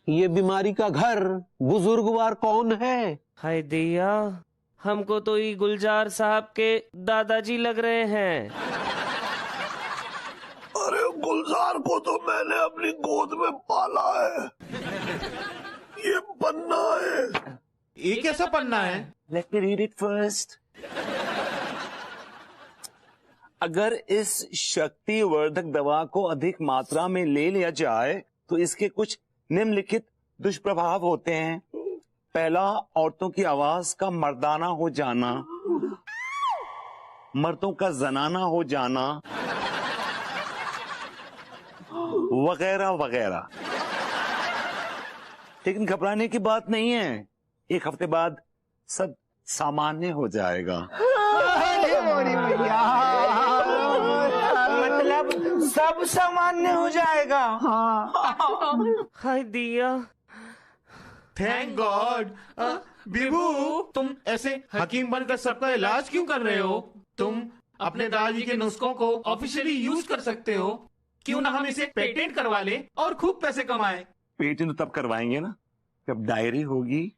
ये बीमारी का घर बुजुर्गवार कौन है? हाय दिया, हमको तो ये गुलजार साहब के दादाजी लग रहे हैं। अरे गुलजार को तो मैंने अपनी गोद में पाला है। ये पन्ना है। ये कैसा पन्ना है? Let me read it first. अगर इस शक्तिवर्धक दवा को अधिक मात्रा में ले लिया जाए तो इसके कुछ निम्नलिखित दुष्प्रभाव होते हैं। पहला, औरतों की आवाज का मर्दाना हो जाना, मर्दों का जनाना हो जाना, वगैरह वगैरह। लेकिन घबराने की बात नहीं है, एक हफ्ते बाद सब सामान्य हो जाएगा। मतलब सब सामान्य हो जाएगा। हाय दिया, थैंक गॉड। विभू, तुम ऐसे हकीम बनकर सबका इलाज क्यों कर रहे हो? तुम अपने दादाजी के नुस्खों को ऑफिशियली यूज कर सकते हो। क्यों ना हम इसे पेटेंट करवा ले और खूब पैसे कमाएं। पेटेंट तो तब करवाएंगे ना जब डायरी होगी।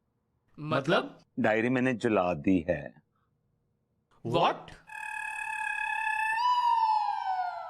मतलब? डायरी मैंने जला दी है। व्हाट?